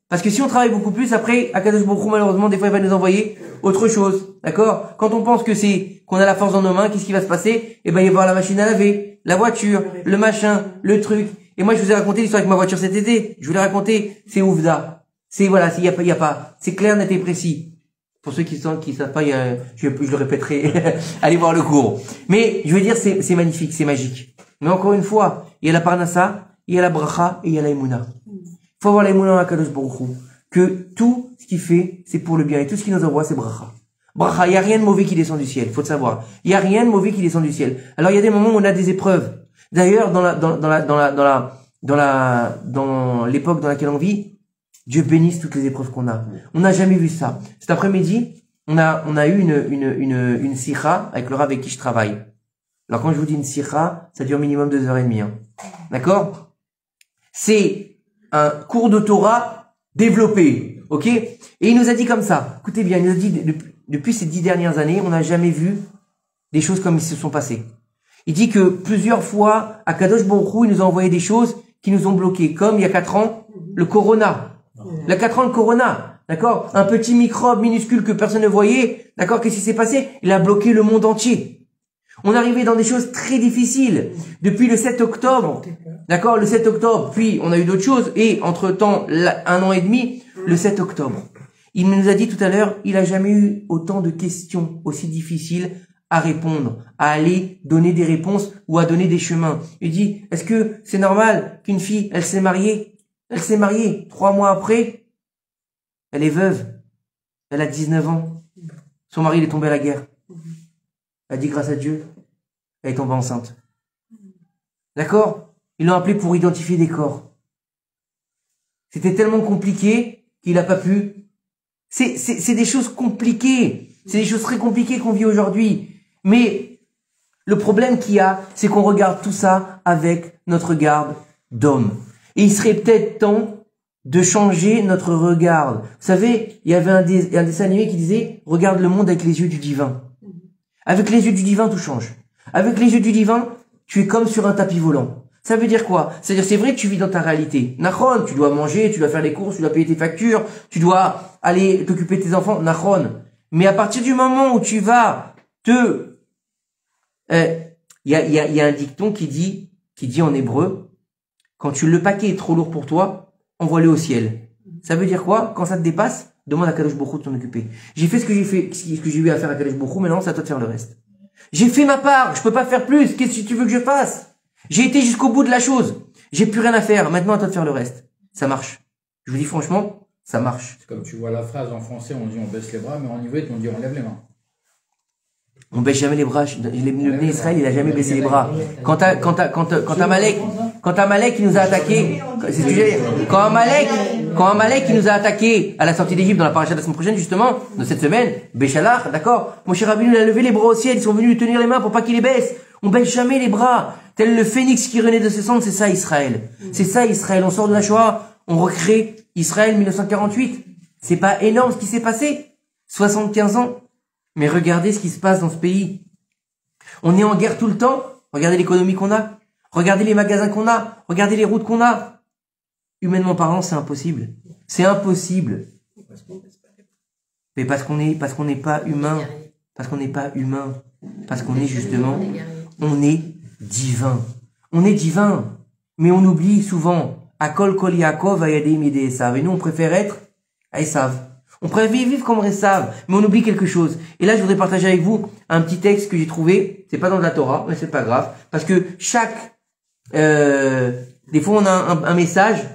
Speaker 1: Parce que si on travaille beaucoup plus, après, Akadosh Baruch Hu, malheureusement, des fois, il va nous envoyer autre chose. D'accord? Quand on pense qu'on a la force dans nos mains, qu'est-ce qui va se passer? Eh ben, il va y avoir la machine à laver, la voiture, le machin, le truc. Et moi, je vous ai raconté l'histoire avec ma voiture cet été. Je vous l'ai raconté. C'est oufda. C'est, voilà, s'il y a pas. C'est clair, net et précis. Pour ceux qui savent pas, je le répéterai, allez voir le cours. Mais je veux dire, c'est magnifique, c'est magique. Mais encore une fois, il y a la parnassa, il y a la bracha et il y a la émouna. Il faut avoir la émouna dans la Kadosh Baruch Hu, que tout ce qu'il fait, c'est pour le bien et tout ce qu'il nous envoie, c'est bracha. Bracha, il y a rien de mauvais qui descend du ciel, faut le savoir. Il y a rien de mauvais qui descend du ciel. Alors il y a des moments où on a des épreuves. D'ailleurs, dans l'époque dans laquelle on vit, Dieu bénisse toutes les épreuves qu'on a. On n'a jamais vu ça. Cet après-midi, on a eu une sikha avec le rav avec qui je travaille. Alors quand je vous dis une sikha, ça dure minimum 2h30. Hein. D'accord? C'est un cours de Torah développé. Ok? Et il nous a dit comme ça. Écoutez bien, il nous a dit depuis ces 10 dernières années, on n'a jamais vu des choses comme ils se sont passées. Il dit que plusieurs fois, à Kadosh Baruch Hu, il nous a envoyé des choses qui nous ont bloqués. Comme il y a 4 ans, le corona. Il y a 4 ans, le corona. D'accord? Un petit microbe minuscule que personne ne voyait. D'accord? Qu'est-ce qui s'est passé? Il a bloqué le monde entier. On arrivait dans des choses très difficiles. Depuis le 7 octobre. D'accord? Le 7 octobre. Puis, on a eu d'autres choses. Et, entre-temps, 1 an et demi, le 7 octobre. Il nous a dit tout à l'heure, il a jamais eu autant de questions aussi difficiles à répondre, à aller donner des réponses ou à donner des chemins. Il dit, est-ce que c'est normal qu'une fille, elle s'est mariée 3 mois après, elle est veuve, elle a 19 ans, son mari il est tombé à la guerre. Elle a dit grâce à Dieu, elle est tombée enceinte. D'accord? Ils l'ont appelé pour identifier des corps. C'était tellement compliqué qu'il n'a pas pu. C'est des choses compliquées. C'est des choses très compliquées qu'on vit aujourd'hui. Mais le problème qu'il y a, c'est qu'on regarde tout ça avec notre regard d'homme. Et il serait peut-être temps de changer notre regard. Vous savez, il y avait un dessin animé qui disait « Regarde le monde avec les yeux du divin ». Avec les yeux du divin, tout change. Avec les yeux du divin, tu es comme sur un tapis volant. Ça veut dire quoi? C'est-à-dire, c'est vrai que tu vis dans ta réalité. Nachon, tu dois manger, tu dois faire les courses, tu dois payer tes factures, tu dois aller t'occuper de tes enfants. Nachon. Mais à partir du moment où tu vas il y a un dicton qui dit en hébreu, quand le paquet est trop lourd pour toi, envoie-le au ciel. Ça veut dire quoi? Quand ça te dépasse, demande à Kadosh Baruch Hu de t'en occuper. J'ai fait ce que j'ai eu à faire à Kadosh Baruch Hu, maintenant c'est à toi de faire le reste. J'ai fait ma part, je peux pas faire plus, qu'est-ce que tu veux que je fasse? J'ai été jusqu'au bout de la chose. J'ai plus rien à faire, maintenant à toi de faire le reste. Ça marche. Je vous dis franchement, ça marche.
Speaker 7: C'est comme tu vois la phrase en français, on dit on baisse les bras, mais en ivrite, on dit on lève les mains.
Speaker 1: On baisse jamais les bras. Le Bnei Israël, il a jamais baissé les bras. Quand Amalek il nous a attaqué, c'est ce que j'ai dit. Quand Amalek il nous a attaqué à la sortie d'Égypte dans la paracha de la semaine prochaine, justement, de cette semaine, Béchalach, d'accord? Mon cher Rabbi, il a levé les bras au ciel, ils sont venus lui tenir les mains pour pas qu'il les baisse. On baisse jamais les bras. Tel le phénix qui renaît de ses cendres, c'est ça Israël. C'est ça Israël. On sort de la Shoah, on recrée Israël 1948. C'est pas énorme ce qui s'est passé? 75 ans. Mais regardez ce qui se passe dans ce pays. On est en guerre tout le temps. Regardez l'économie qu'on a. Regardez les magasins qu'on a. Regardez les routes qu'on a. Humainement parlant, c'est impossible. C'est impossible. Mais parce qu'on n'est pas humain. Parce qu'on n'est pas humain. Parce qu'on est justement, on est divin. On est divin. Mais on oublie souvent. Akol kol Yaakov ayadim yedei Esav. Et nous, on préfère être à Esav. On préfère vivre comme Esav, mais on oublie quelque chose. Et là, je voudrais partager avec vous un petit texte que j'ai trouvé. C'est pas dans la Torah, mais c'est pas grave. Parce que des fois, on a un message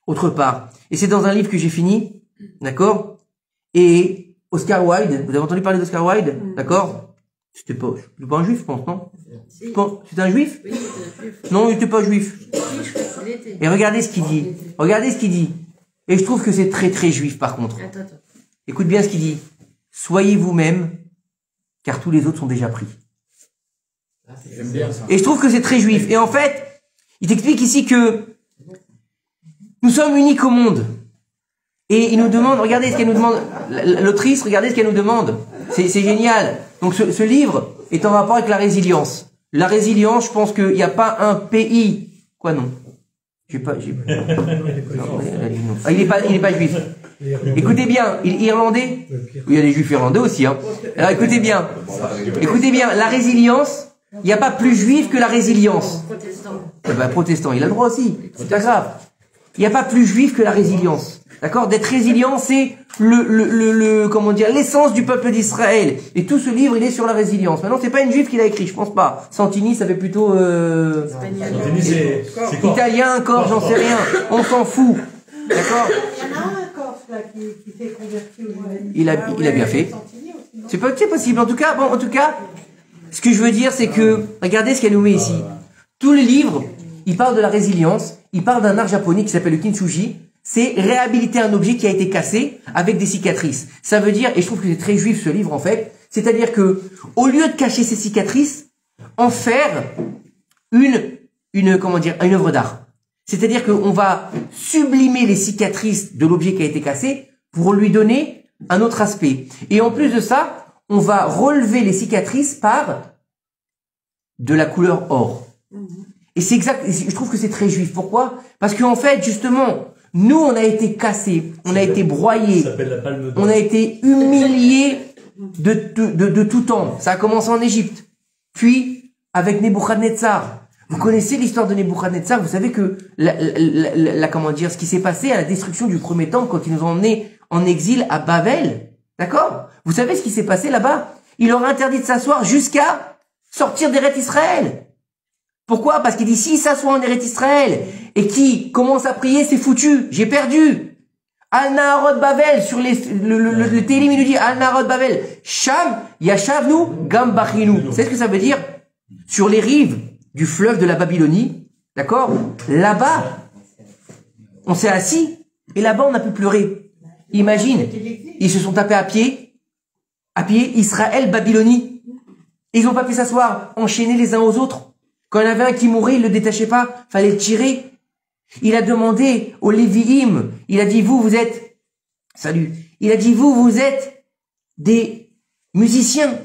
Speaker 1: autre part. Et c'est dans un livre que j'ai fini. D'accord? Et Oscar Wilde, vous avez entendu parler d'Oscar Wilde? D'accord? C'était pas un juif, je pense, non?
Speaker 3: Si.
Speaker 1: C'était un juif?
Speaker 3: Oui, c'était un juif.
Speaker 1: Non, il était pas juif.
Speaker 3: Oui, je crois qu'il était.
Speaker 1: Et regardez ce qu'il dit. Regardez ce qu'il dit. Et je trouve que c'est très très juif par contre.
Speaker 3: Attends.
Speaker 1: Écoute bien ce qu'il dit. Soyez vous-même, car tous les autres sont déjà pris.
Speaker 7: J'aime bien ça.
Speaker 1: Et je trouve que c'est très juif. Et en fait, il t'explique ici que nous sommes uniques au monde. Et il nous demande, regardez ce qu'elle nous demande, l'autrice, regardez ce qu'elle nous demande. C'est génial. Donc ce livre est en rapport avec la résilience. La résilience, je pense qu'il n'y a pas un pays. Quoi non? Il est pas juif. Écoutez bien, il est irlandais. Il y a des juifs irlandais aussi, hein. Alors écoutez bien, la résilience, il n'y a pas plus juif que la résilience.
Speaker 3: Protestant.
Speaker 1: Eh ben, protestant, il a le droit aussi. C'est pas grave. Il n'y a pas plus juif que la résilience. D'accord? D'être résilient, c'est comment dire, l'essence du peuple d'Israël. Et tout ce livre, il est sur la résilience. Maintenant, c'est pas une juive qui l'a écrit, je pense pas. Santini, ça fait plutôt,
Speaker 2: Santini, c'est quoi?
Speaker 1: italien, encore, j'en sais rien. On s'en fout. D'accord?
Speaker 4: Il y en a un Corse là qui s'est converti au judaïsme.
Speaker 1: Il a bien fait. C'est possible. En tout cas, ce que je veux dire, c'est que, regardez ce qu'elle nous met ici. Tous les livres, ils parlent de la résilience, ils parlent d'un art japonais qui s'appelle le kintsugi. C'est réhabiliter un objet qui a été cassé avec des cicatrices. Ça veut dire, et je trouve que c'est très juif ce livre en fait, c'est-à-dire au lieu de cacher ces cicatrices, en faire une œuvre d'art. C'est-à-dire qu'on va sublimer les cicatrices de l'objet qui a été cassé pour lui donner un autre aspect. Et en plus de ça, on va relever les cicatrices par de la couleur or. Et c'est exact, je trouve que c'est très juif. Pourquoi? Parce qu'en fait, justement, nous, on a été cassés, on a été broyés, on a été humiliés de tout temps. Ça a commencé en Égypte. Puis, avec Nebuchadnezzar. Vous connaissez l'histoire de Nebuchadnezzar, vous savez que ce qui s'est passé à la destruction du premier temple quand ils nous ont emmenés en exil à Babel. D'accord? Vous savez ce qui s'est passé là-bas? Il leur a interdit de s'asseoir jusqu'à sortir d'Eretz Israël. Pourquoi? Parce qu'il dit, s'il s'assoit en Eretz Israël et qui commence à prier, c'est foutu. J'ai perdu. Al-Naharot Babel, sur le Télim, il nous dit, Al-Naharot Babel, Sham, Yashavnu, Gambachinu. Vous savez ce que ça veut dire? Sur les rives du fleuve de la Babylonie, d'accord? Là-bas, on s'est assis, et là-bas, on a pu pleurer. Imagine, ils se sont tapés à pied, Israël, Babylonie. Et ils n'ont pas pu s'asseoir, enchaîner les uns aux autres. Quand il y en avait un qui mourait, il le détachait pas, fallait le tirer. Il a demandé aux Lévi'im, il a dit, vous êtes, il a dit, vous êtes des musiciens.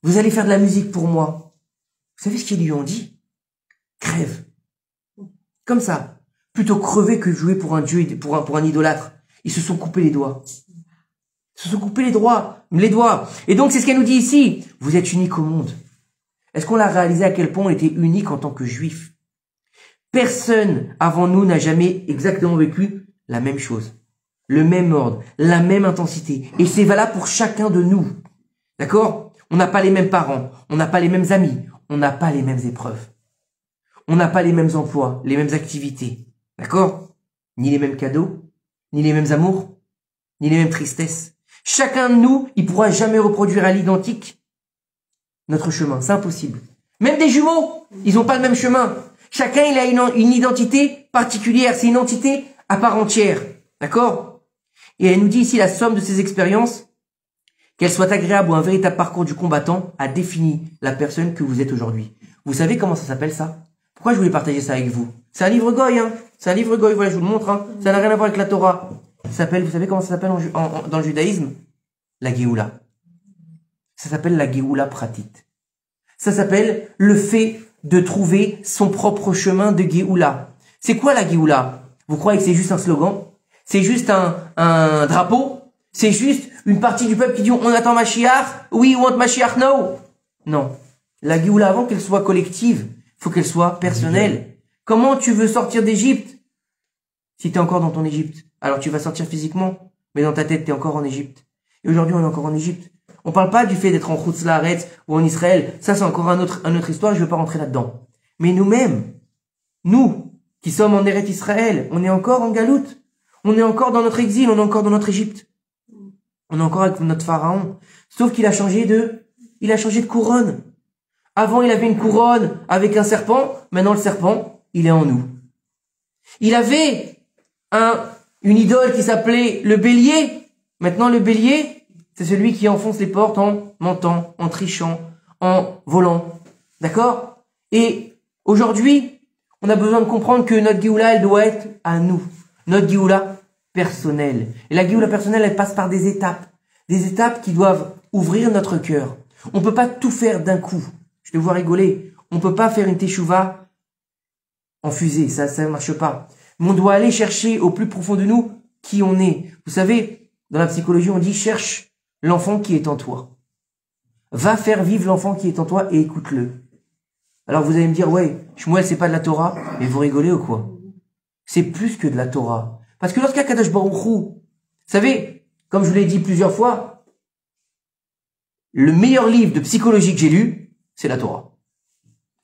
Speaker 1: Vous allez faire de la musique pour moi. Vous savez ce qu'ils lui ont dit? Crève. Comme ça. Plutôt crever que jouer pour un dieu, pour un idolâtre. Ils se sont coupés les doigts. Ils se sont coupés les doigts. Et donc, c'est ce qu'elle nous dit ici. Vous êtes uniques au monde. Est-ce qu'on l'a réalisé à quel point on était unique en tant que juifs? Personne avant nous n'a jamais exactement vécu la même chose. Le même ordre, la même intensité. Et c'est valable pour chacun de nous. D'accord? On n'a pas les mêmes parents. On n'a pas les mêmes amis. On n'a pas les mêmes épreuves. On n'a pas les mêmes emplois, les mêmes activités. D'accord? Ni les mêmes cadeaux, ni les mêmes amours, ni les mêmes tristesses. Chacun de nous, il pourra jamais reproduire à l'identique notre chemin. C'est impossible. Même des jumeaux, ils n'ont pas le même chemin. Chacun, il a une identité particulière. C'est une entité à part entière. D'accord? Et elle nous dit ici la somme de ces expériences, qu'elles soient agréables ou un véritable parcours du combattant, a défini la personne que vous êtes aujourd'hui. Vous savez comment ça s'appelle ça? Pourquoi je voulais partager ça avec vous? C'est un livre goy, hein. C'est un livre goy, voilà, je vous le montre, hein. Ça n'a rien à voir avec la Torah. Ça s'appelle, vous savez comment ça s'appelle dans le judaïsme? La Géoula. Ça s'appelle la Géoula Pratit. Ça s'appelle le fait de trouver son propre chemin de Géoula. C'est quoi la Géoula? Vous croyez que c'est juste un slogan? C'est juste un drapeau? C'est juste une partie du peuple qui dit on attend Mashiach? We want Mashiach now? Non. La Géoula, avant qu'elle soit collective, faut qu'elle soit personnelle. Comment tu veux sortir d'Égypte si t'es encore dans ton Égypte? Alors tu vas sortir physiquement, mais dans ta tête t'es encore en Égypte. Et aujourd'hui on est encore en Égypte. On parle pas du fait d'être en Chutz Laaretz ou en Israël. Ça c'est encore une autre histoire, je veux pas rentrer là-dedans. Mais nous-mêmes, nous, qui sommes en Eretz Israël, on est encore en Galoute. On est encore dans notre exil, on est encore dans notre Égypte. On est encore avec notre pharaon. Sauf qu'il a changé de couronne. Avant, il avait une couronne avec un serpent. Maintenant, le serpent, il est en nous. Il avait une idole qui s'appelait le bélier. Maintenant, le bélier, c'est celui qui enfonce les portes en mentant, en trichant, en volant. D'accord? Et aujourd'hui, on a besoin de comprendre que notre Géoula, elle doit être à nous. Notre Géoula personnelle. Et la Géoula personnelle, elle passe par des étapes. Des étapes qui doivent ouvrir notre cœur. On peut pas tout faire d'un coup. Je te vois rigoler. On peut pas faire une teshuva en fusée. Ça marche pas. Mais on doit aller chercher au plus profond de nous qui on est. Vous savez, dans la psychologie, on dit cherche l'enfant qui est en toi. Va faire vivre l'enfant qui est en toi et écoute-le. Alors vous allez me dire, ouais, Shmuel, c'est pas de la Torah. Mais vous rigolez ou quoi? C'est plus que de la Torah. Parce que lorsqu'Akadosh Baruch Hu, vous savez, comme je vous l'ai dit plusieurs fois, le meilleur livre de psychologie que j'ai lu, c'est la Torah.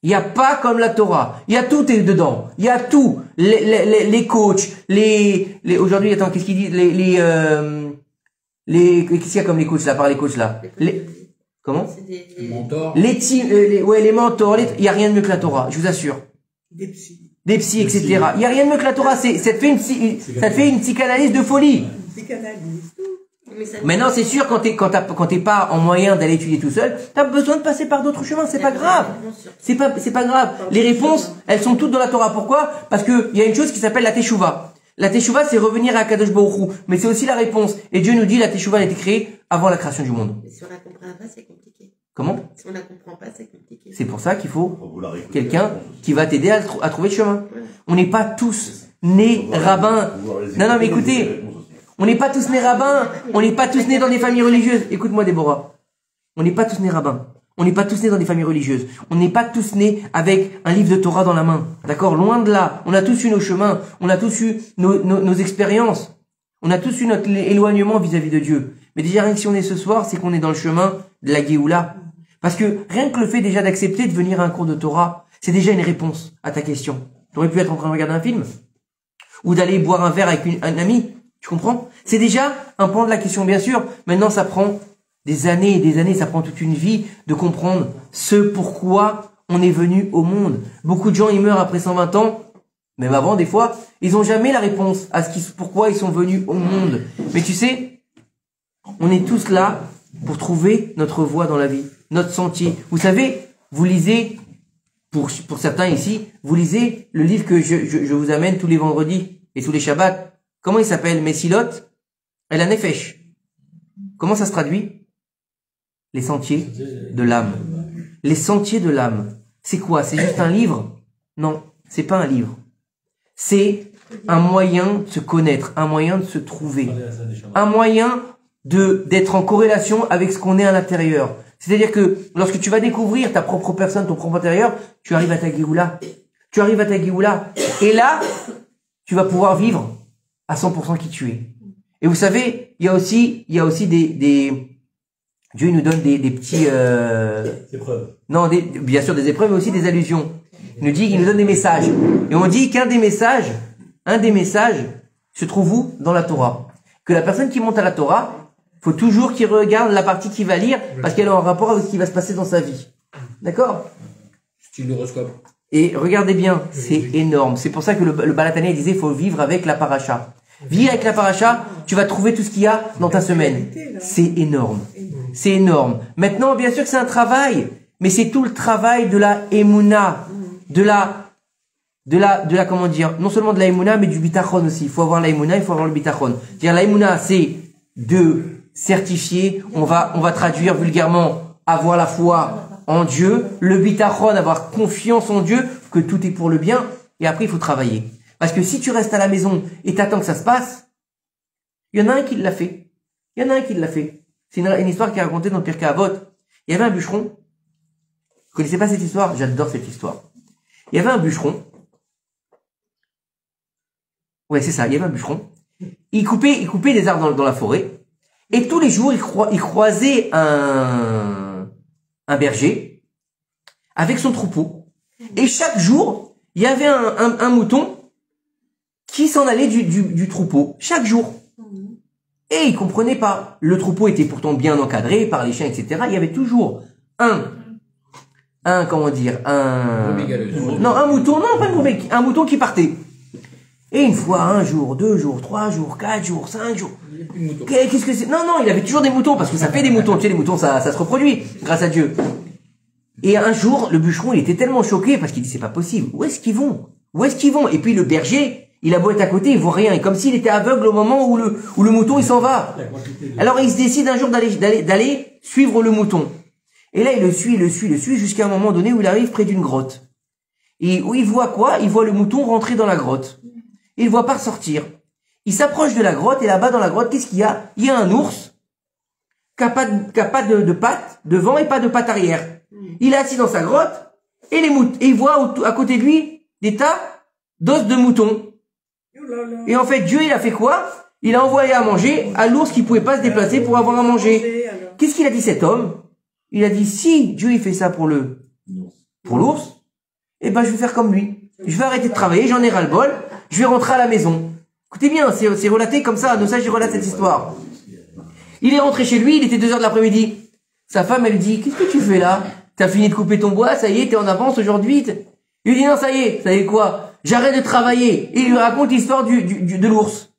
Speaker 1: Il n'y a pas comme la Torah. Il y a tout dedans. Il y a tout. Les coachs, aujourd'hui, attends, qu'est-ce qu'ils disent? Qu'est-ce qu'il y a comme les coachs là, par les coachs là? Comment?
Speaker 7: Les mentors.
Speaker 1: Les mentors, il n'y a rien de mieux que la Torah, je vous assure.
Speaker 4: Des psys.
Speaker 1: Des psys, etc. Il n'y a rien de mieux que la Torah. Ça te fait une psychanalyse de folie.
Speaker 4: Psychanalyse.
Speaker 1: Maintenant, c'est sûr, quand t'es pas en moyen d'aller étudier tout seul, t'as besoin de passer par d'autres chemins, c'est pas grave. C'est pas grave. Les réponses, elles sont toutes dans la Torah. Pourquoi? Parce que il y a une chose qui s'appelle la Teshuvah. La Teshuvah, c'est revenir à Kadosh Baruch Hu. Mais c'est aussi la réponse. Et Dieu nous dit, la Teshuvah a été créée avant la création du monde.
Speaker 3: Mais si on la comprend pas, c'est compliqué.
Speaker 1: Comment?
Speaker 3: Si on la comprend pas, c'est compliqué.
Speaker 1: C'est pour ça qu'il faut quelqu'un qui va t'aider à trouver le chemin. On n'est pas tous nés rabbins. Non, mais écoutez. On n'est pas tous nés rabbins, on n'est pas tous nés dans des familles religieuses. Écoute-moi, Déborah. On n'est pas tous nés rabbins. On n'est pas tous nés dans des familles religieuses. On n'est pas tous nés avec un livre de Torah dans la main. D'accord? Loin de là. On a tous eu nos chemins. On a tous eu nos expériences. On a tous eu notre éloignement vis-à-vis de Dieu. Mais déjà, rien que si on est ce soir, c'est qu'on est dans le chemin de la Géoula. Parce que rien que le fait déjà d'accepter de venir à un cours de Torah, c'est déjà une réponse à ta question. Tu aurais pu être en train de regarder un film. Ou d'aller boire un verre avec un ami. Tu comprends? C'est déjà un pan de la question, bien sûr. Maintenant, ça prend des années et des années, ça prend toute une vie de comprendre ce pourquoi on est venu au monde. Beaucoup de gens, ils meurent après 120 ans, même avant des fois, ils n'ont jamais la réponse à pourquoi ils sont venus au monde. Mais tu sais, on est tous là pour trouver notre voie dans la vie, notre sentier. Vous savez, vous lisez, pour certains ici, vous lisez le livre que je vous amène tous les vendredis et tous les Shabbats. Comment il s'appelle? Messilot El Hanefesh. Comment ça se traduit? Les sentiers de l'âme. Les sentiers de l'âme. C'est quoi? C'est juste un livre? Non, c'est pas un livre. C'est un moyen de se connaître, un moyen de se trouver, un moyen d'être en corrélation avec ce qu'on est à l'intérieur. C'est-à-dire que lorsque tu vas découvrir ta propre personne, ton propre intérieur, tu arrives à ta Géoula. Tu arrives à ta Géoula. Et là, tu vas pouvoir vivre à 100% qui tu es. Et vous savez, il y a aussi des Dieu nous donne des petits
Speaker 2: épreuves.
Speaker 1: Non, bien sûr des épreuves, mais aussi des allusions. Il nous donne des messages. Et on dit un des messages se trouve où? Dans la Torah. Que la personne qui monte à la Torah, faut toujours qu'il regarde la partie qu'il va lire, parce qu'elle est en rapport avec ce qui va se passer dans sa vie. D'accord?
Speaker 7: Style l'horoscope.
Speaker 1: Et regardez bien, c'est énorme. C'est pour ça que le Balatania disait, il faut vivre avec la paracha. Vivre avec la paracha, tu vas trouver tout ce qu'il y a dans ta semaine. C'est énorme. C'est énorme. Maintenant, bien sûr que c'est un travail, mais c'est tout le travail de la Emouna, de la comment dire, non seulement de la Emouna, mais du bitachon aussi. Il faut avoir la Emouna, il faut avoir le bitachon. C'est-à-dire la Emouna, c'est de certifier, on va traduire vulgairement, avoir la foi en Dieu, le bitachon, avoir confiance en Dieu, que tout est pour le bien, et après il faut travailler. Parce que si tu restes à la maison et t'attends que ça se passe, il y en a un qui l'a fait. C'est une histoire qui est racontée dans le Pirkei Avot. Il y avait un bûcheron. Vous connaissez pas cette histoire? J'adore cette histoire. Il y avait un bûcheron. Ouais, c'est ça, il y avait un bûcheron. Il coupait des arbres dans la forêt. Et tous les jours, il croisait un berger avec son troupeau. Et chaque jour, il y avait un mouton qui s'en allait du troupeau. Chaque jour. Et il comprenait pas. Le troupeau était pourtant bien encadré par les chiens, etc. Il y avait toujours un mouton qui partait. Et une fois, 1 jour, 2 jours, 3 jours, 4 jours, 5 jours. Qu'est-ce que c'est? Non, il avait toujours des moutons, parce que ça fait des moutons. Tu sais, les moutons, ça se reproduit, grâce à Dieu. Et un jour, le bûcheron, il était tellement choqué, parce qu'il dit, c'est pas possible. Où est-ce qu'ils vont? Et puis le berger, il a beau être à côté, il voit rien. Et comme s'il était aveugle au moment où le mouton, il s'en va. Alors il se décide un jour d'aller suivre le mouton. Et là, il le suit, jusqu'à un moment donné où il arrive près d'une grotte. Et où il voit quoi? Il voit le mouton rentrer dans la grotte. Il ne voit pas ressortir. Il s'approche de la grotte, et là-bas dans la grotte, qu'est-ce qu'il y a? Il y a un ours qui n'a pas de pattes devant et pas de pattes arrière. Il est assis dans sa grotte, et il voit à côté de lui des tas d'os de mouton. Et en fait, Dieu, il a fait quoi? Il a envoyé à manger à l'ours qui pouvait pas se déplacer pour avoir à manger. Qu'est-ce qu'il a dit cet homme? Il a dit, si Dieu il fait ça pour l'ours, eh ben je vais faire comme lui. Je vais arrêter de travailler, j'en ai ras le bol, je vais rentrer à la maison. Écoutez bien, c'est relaté comme ça, de ça je relate cette histoire. Il est rentré chez lui, il était 2h de l'après-midi. Sa femme, elle lui dit, qu'est-ce que tu fais là? T'as fini de couper ton bois, ça y est, t'es en avance aujourd'hui. Il lui dit, non, ça y est quoi? J'arrête de travailler. Et il lui raconte l'histoire de l'ours.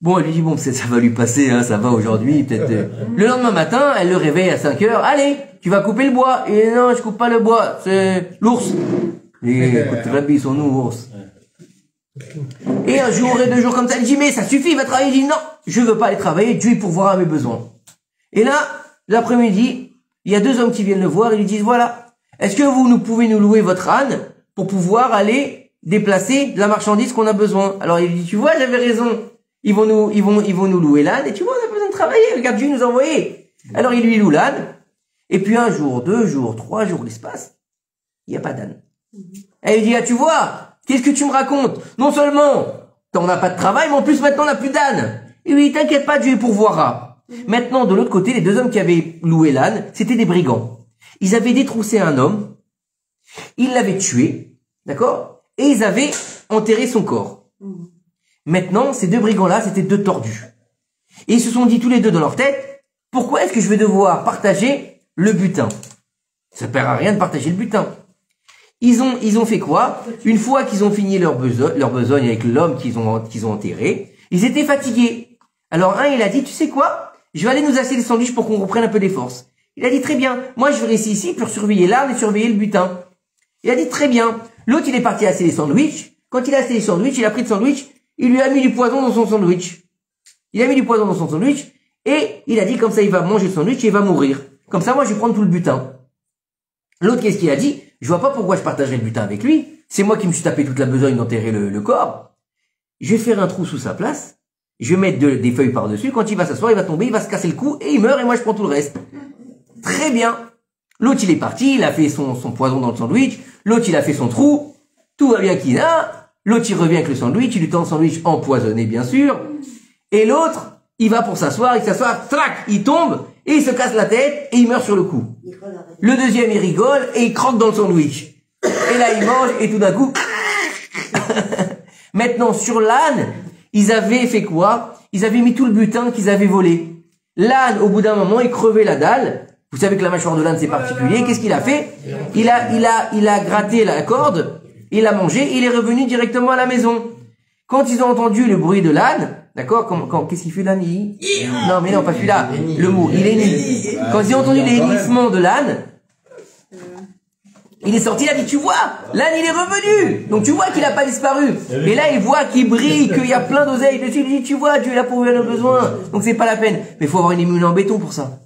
Speaker 1: Bon, elle lui dit, bon, ça va lui passer, hein, ça va aujourd'hui, peut-être. Le lendemain matin, elle le réveille à 5h. Allez, tu vas couper le bois. Et non, je coupe pas le bois, c'est l'ours. Et écoute, Rabbi, ils sont nous, ours. Et un jour et 2 jours comme ça, elle dit, mais ça suffit, il va travailler. Il dit, non, je veux pas aller travailler, Dieu pourvoira à mes besoins. Et là, l'après-midi, il y a 2 hommes qui viennent le voir et lui disent, voilà, est-ce que vous pouvez nous louer votre âne pour pouvoir aller déplacer de la marchandise qu'on a besoin? Alors il dit, tu vois, j'avais raison. Ils vont nous louer l'âne, et tu vois, on a besoin de travailler, regarde, Dieu nous a envoyé. Alors il lui loue l'âne, et puis 1 jour, 2 jours, 3 jours l'espace, il n'y a pas d'âne. Et il dit, ah, tu vois, qu'est-ce que tu me racontes? Non seulement, t'en as pas de travail, mais en plus maintenant on n'a plus d'âne. Et lui, t'inquiète pas, Dieu pourvoira. Maintenant, de l'autre côté, les 2 hommes qui avaient loué l'âne, c'était des brigands. Ils avaient détroussé un homme, ils l'avaient tué, d'accord? Et ils avaient enterré son corps. Maintenant, ces 2 brigands-là, c'était 2 tordus. Et ils se sont dit tous les 2 dans leur tête, pourquoi est-ce que je vais devoir partager le butin? Ça ne perd à rien de partager le butin. Ils ont fait quoi? Une fois qu'ils ont fini leur besogne avec l'homme qu'ils ont enterré, ils étaient fatigués. Alors un, il a dit, tu sais quoi? Je vais aller nous acheter des sandwichs pour qu'on reprenne un peu des forces. Il a dit, très bien, moi je vais rester ici pour surveiller l'arbre et surveiller le butin. Il a dit, très bien. L'autre, il est parti acheter des sandwichs. Quand il a acheté des sandwichs, il a pris le sandwich, il lui a mis du poison dans son sandwich. Il a mis du poison dans son sandwich, et il a dit, comme ça, il va manger le sandwich et il va mourir. Comme ça, moi, je vais prendre tout le butin. L'autre, qu'est-ce qu'il a dit? Je vois pas pourquoi je partagerais le butin avec lui. C'est moi qui me suis tapé toute la besogne d'enterrer le corps. Je vais faire un trou sous sa place. Je vais mettre des feuilles par-dessus. Quand il va s'asseoir, il va tomber, il va se casser le cou, et il meurt, et moi, je prends tout le reste. Très bien. L'autre, il est parti, il a fait son poison dans le sandwich. L'autre, il a fait son trou. Tout va bien qu'il a. L'autre, il revient avec le sandwich, il lui tend le sandwich empoisonné, bien sûr. Et l'autre, il va pour s'asseoir, il s'assoit, trac, il tombe, et il se casse la tête, et il meurt sur le coup. Le deuxième, il rigole, et il croque dans le sandwich. Et là, il mange, et tout d'un coup... Maintenant, sur l'âne, ils avaient fait quoi? Ils avaient mis tout le butin qu'ils avaient volé. L'âne, au bout d'un moment, il crevait la dalle. Vous savez que la mâchoire de l'âne, c'est particulier. Qu'est-ce qu'il a fait? Il a gratté la corde, il a mangé, il est revenu directement à la maison. Quand ils ont entendu le bruit de l'âne, d'accord, qu'est-ce qu'il fait l'âne? Non, mais non, pas celui-là. Le mot, il est né. Quand ils ont entendu les hennissements de l'âne, il est sorti, il a dit, tu vois, l'âne il est revenu. Donc tu vois qu'il n'a pas disparu. Et là, il voit qu'il brille, qu'il y a plein d'oseilles dessus. Il dit, tu vois, Dieu il a pourvu à nos besoins. Donc c'est pas la peine. Mais il faut avoir une émoule en béton pour ça.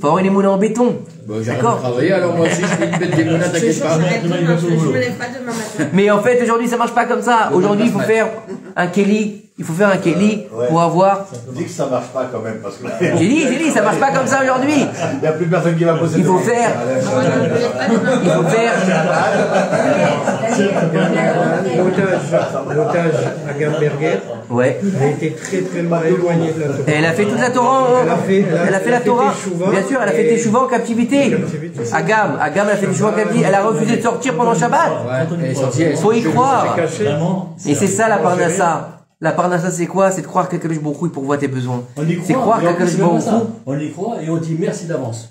Speaker 1: Faut avoir une émoule en béton.
Speaker 7: Bon, d'accord. Travailler, alors moi aussi je fais une bête d'émouna, t'inquiète pas.
Speaker 3: Je me lève pas demain matin.
Speaker 1: Mais en fait, aujourd'hui, ça marche pas comme ça. Aujourd'hui, il faut faire un Kelly. Il faut faire un Kelly pour avoir...
Speaker 5: Dis que ça marche pas quand même, parce que...
Speaker 1: J'ai dit, ça marche pas comme ça aujourd'hui.
Speaker 5: Il n'y a plus personne qui va poser.
Speaker 1: Il faut faire... Il faut faire...
Speaker 6: L'otage à Gamberger,
Speaker 1: Ouais.
Speaker 6: elle a été très très loin éloignée de la Torah.
Speaker 1: Elle a fait toute la Torah. Elle a fait la Torah. Bien sûr, elle a fait Teshuva en captivité. À Gam, elle a fait Teshuva en captivité. Elle a refusé de sortir pendant Shabbat.
Speaker 7: Ouais, elle est sortie,
Speaker 1: Faut y croire.
Speaker 2: Vraiment.
Speaker 1: Et c'est ça la Parnassa. La Parnassa, c'est quoi? C'est de croire qu'Akadosh Baruch Hu, il pourvoit tes besoins.
Speaker 2: On y croit.
Speaker 1: C'est croire
Speaker 2: mais en
Speaker 1: qu'Akadosh
Speaker 2: plus, même
Speaker 1: Baruch
Speaker 2: ça,
Speaker 1: Hu.
Speaker 2: on y croit et on dit merci d'avance.